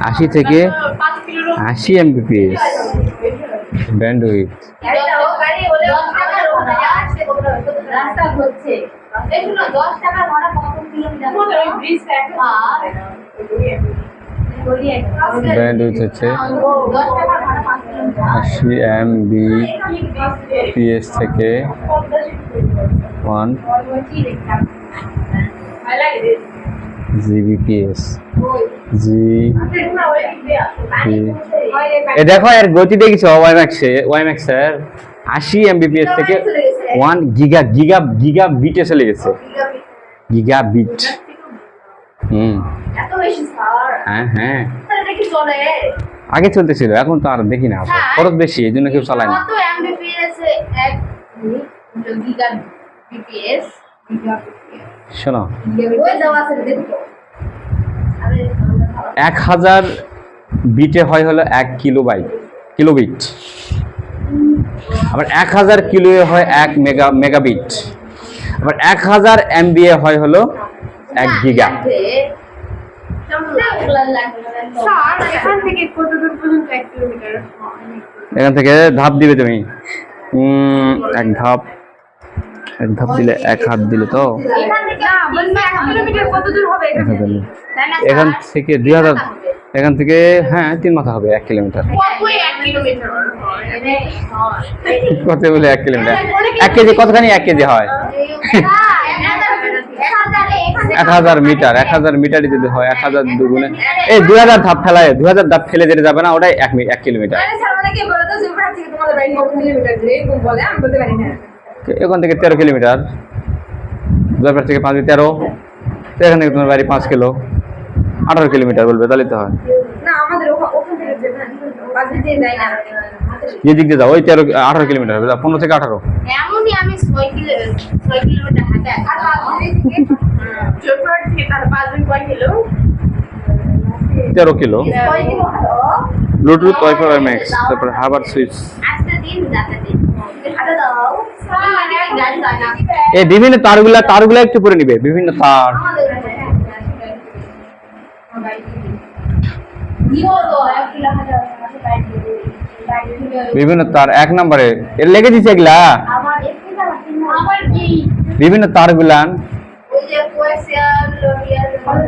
80 থেকে 5 কিলো 80 এমবিপিএস ব্যান্ডউইথ। গাড়ি হলে 10 টাকা আসছে কত রাস্তা হচ্ছে দেখুন 10 টাকা ভাড়া কত কিলোমিটার ওই ব্রিজটা একটু ব্যান্ডউইথ হচ্ছে 10 টাকা ভাড়া 5 কিলোমিটার 80 এমবিপিএস থেকে 1 জিবিপিএস জি। এ দেখো এর গতি দেখেছো ওয়াইম্যাক্স এর 80 এমবিপিএস থেকে 1 গিগাবিটে চলে গেছে, গিগাবিট। এত বেশি স্যার হ্যাঁ হ্যাঁ, স্যার এটা কি চলে আগে চলতেছিল, এখন তো আর দেখি না, খরচ বেশি এই জন্য কেউ চালায় না। কত এমবিপিএস 1 গিগা বিপিএস শোনো, ওই দাও আছে দেখো 1000 বিটে হয় হলো 1 কিলোবিট, আবার 1000 কিলোয়ে হয় 1 মেগাবিট, আবার 1000 এমবিএ হয় হলো 1 গিগা। স্যার এখান থেকে কত দূর পর্যন্ত 1 কিলোমিটার? এখান থেকে ধাপ দিবে তুমি, এক ধাপ দিলে 1 হাত দিলে তো এখান থেকে না বলছি 1 কিলোমিটার কত দূর হবে এখান থেকে 2000, এখান থেকে হ্যাঁ 3 মাথা হবে 1 কিলোমিটার। কতই 1 কিলোমিটার কত বলে 1 কিলোমিটার? 1 কেজি কতখানি 1 কেজি হয়? 1000 মিটার, 1000 মিটারই যদি হয় 1000 দুগুণে এই 2000 ধাপ ফেলায়, 2000 ধাপ ফেলে যেতে যাবে না, ওটাই 1 কিলোমিটার। এখান থেকে 13 কিলোমিটার, জয়পুর থেকে 5 13, তো এখান থেকে তোমার বাড়ি 5 কিলো, 18 কিলোমিটার বলবে, তাহলে তো হয়। যেদিক দিয়ে যাও ওই 18 কিলোমিটার হবে, 15 থেকে 18। এমনই আমি 6 কিলোমিটার হাঁটে আর 5 থেকে জয়পুর থেকে তার 5 দিন কয় kilo? 13 kilo. 6 kilo Bluetooth wifi WiMAX, তারপর হারবার সুইচ। আজকে দিন যাতে দিন হাঁটে দাও স্যার গাড়ি যায় না এই বিভিন্ন তারগুলা একটু পরে নিবে, বিভিন্ন তার। আমাদের নিও তো 1 কিলোমিটার বিভিন্ন তার 1 নম্বরে এর লেগে দিছে এগুলা, আমার 1 কিলোমিটার আমার কি বিভিন্ন তারগুলান ওই যে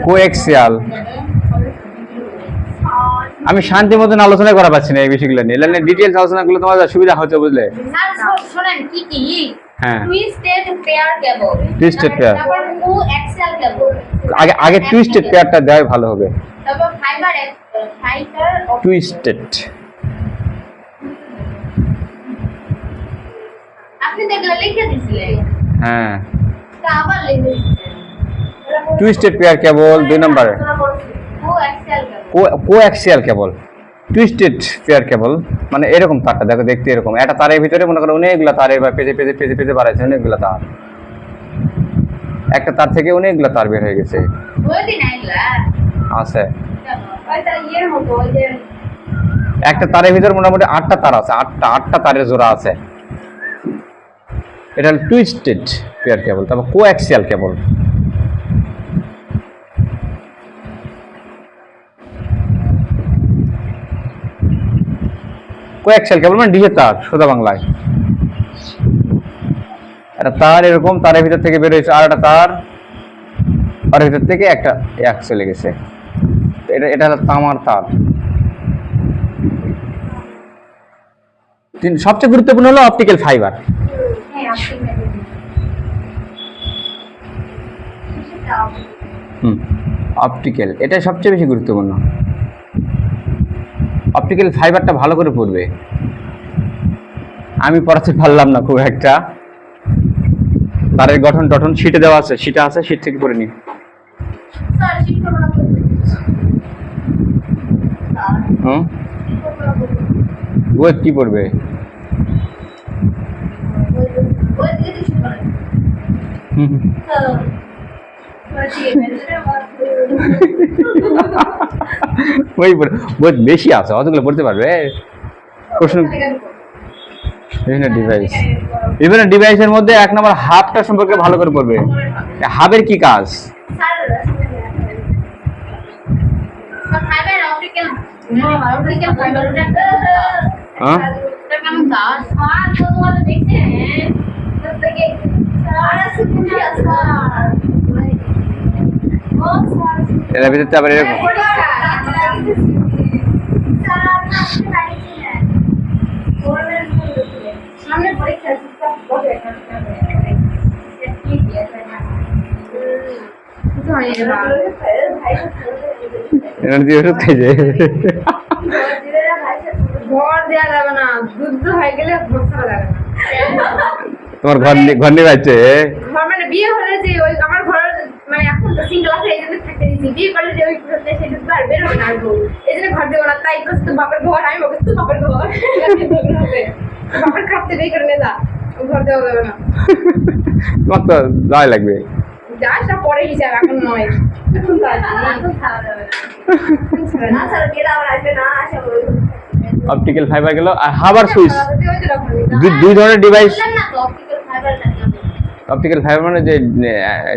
কোএক্সিয়াল। আমি শান্তি মতন আলোচনা করা পাচ্ছি না এই বিষয়গুলো নিয়ে, ডিটেলস আলোচনা করলে তোমার সুবিধা হতো বুঝলে। স্যার শুনেন কি কি হ্যাঁ, twisted pair cable, twisted pair, তারপর কোএক্সিয়াল কেবল, আগে টুইস্টেড পেয়ারটা দেওয়াই ভালো হবে। তারপর ফাইবার টুইস্টেড, আপনি দেখলে লিখে দিছিলেন, হ্যাঁ তা আবার লিখে দিছেন টুইস্টেড পেয়ার কেবল 2 নম্বরে, coaxial cable, coaxial cable, twisted pair cable মানে এরকম তারটা দেখো, দেখতে এরকম একটা তারের ভিতরে মনে করো অনেকগুলো তার এবার পেঁচে বাড়াইছে, অনেকগুলো তার, একটা তার থেকে অনেকগুলো তার বের হয়ে গেছে। ওই দিন আইলা আছে ওইটা ইয়ের মতো ওই যে একটা তারের ভিতরে মোটামুটি 8টা তার আছে, 8টা তারের জোড়া আছে। এটা হল টুইস্টেড পেয়ার কেবল। তারপর কোএক্সিয়াল কেবল, কোএক্সিয়াল কেবল মানে ডিজে তার, সোজা বাংলায় একটা তার এরকম, তারের ভিতর থেকে বের হয়েছে আর একটা তার, আর ভিতর থেকে একটা এক চলে গেছে, এটা হলো তামার তার। সবচেয়ে গুরুত্বপূর্ণ হলো অপটিক্যাল ফাইবার। অপটিক্যাল, এটা সবচেয়ে বেশি গুরুত্বপূর্ণ। অপটিক্যাল ফাইবারটা ভালো করে পড়বে, আমি পড়াতে পারলাম না খুব একটা, তারের গঠন শীটে দেওয়া আছে, শীট থেকে পড়ে নি। স্যার শিক্ষকরা হুম ও কি পড়বে? ওই দিকে কিছু করে হুম, হুম। ওই বহুত বেশি আছে, অতগুলো পড়তে পারবে? প্রশ্ন বিভিন্ন ডিভাইস, বিভিন্ন ডিভাইসের মধ্যে 1 নম্বর হাবটা সম্পর্কে ভালো করে পড়বে। হাবের কি কাজ? হ্যাঁ? এর ভিতরে আবার এরকম সামনে পরীক্ষা এনার্জি ওষুধ খাইছে। ভর দেওয়া যাবে না, যুদ্ধ হয়ে গেলে ভর করা যাবে না। তোমার ঘর নিয়ে যাচ্ছে। ঘর মানে বিয়ে হলে যে ওই আমার ঘর মানে এখন তো সিঙ্গেল আছে এই জন্য থাকতে দিচ্ছি, বিয়ে করলে যে ওই ঘর থেকে যুদ্ধ আর বেরোবে না, আর এই জন্য ঘর দেবো না, তাই তো বাপের ঘর, আমি বলছি তো বাপের ঘর হবে, বাপের খাপতে বের করে নিয়ে যা, ঘর দেওয়া যাবে না। তোমার তো যাওয়াই লাগবে। যা সেটা পরে হিসাব, এখন নয়। এখন তো না স্যার গেলে আবার আসবে না, আসা অপটিক্যাল ফাইবার গেল, আর হাবার সুইচ। দুই ধরনের ডিভাইস। অপটিক্যাল ফাইবার মানে যে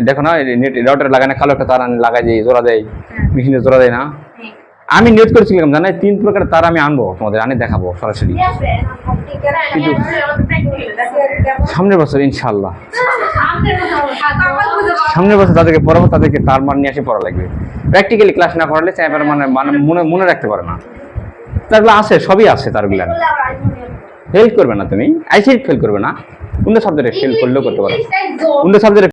দেখো না, নেট রাউটার লাগানো কালো একটা তার লাগায় যে জোড়া দেয়, মেশিনে জোড়া দেয় না। আমি নিয়োগ করেছিলাম জানাই 3 প্রকার তার আমি আনবো, তোমাদের আনে দেখাবো সরাসরি সামনের বছর ইনশাআল্লাহ। সামনের বছর তাদেরকে পড়াবো, তাদেরকে তার মান নিয়ে আসে পড়া লাগবে। প্র্যাকটিক্যালি ক্লাস না করালে স্যার মানে মনে রাখতে পারে না। তারগুলো আছে, সবই আছে তারগুলো। ফেল করবে না তুমি, আইসিটি ফেল করবে না, অন্য সাবজেক্টে ফেল করলেও করতে পারো, অন্য সাবজেক্টে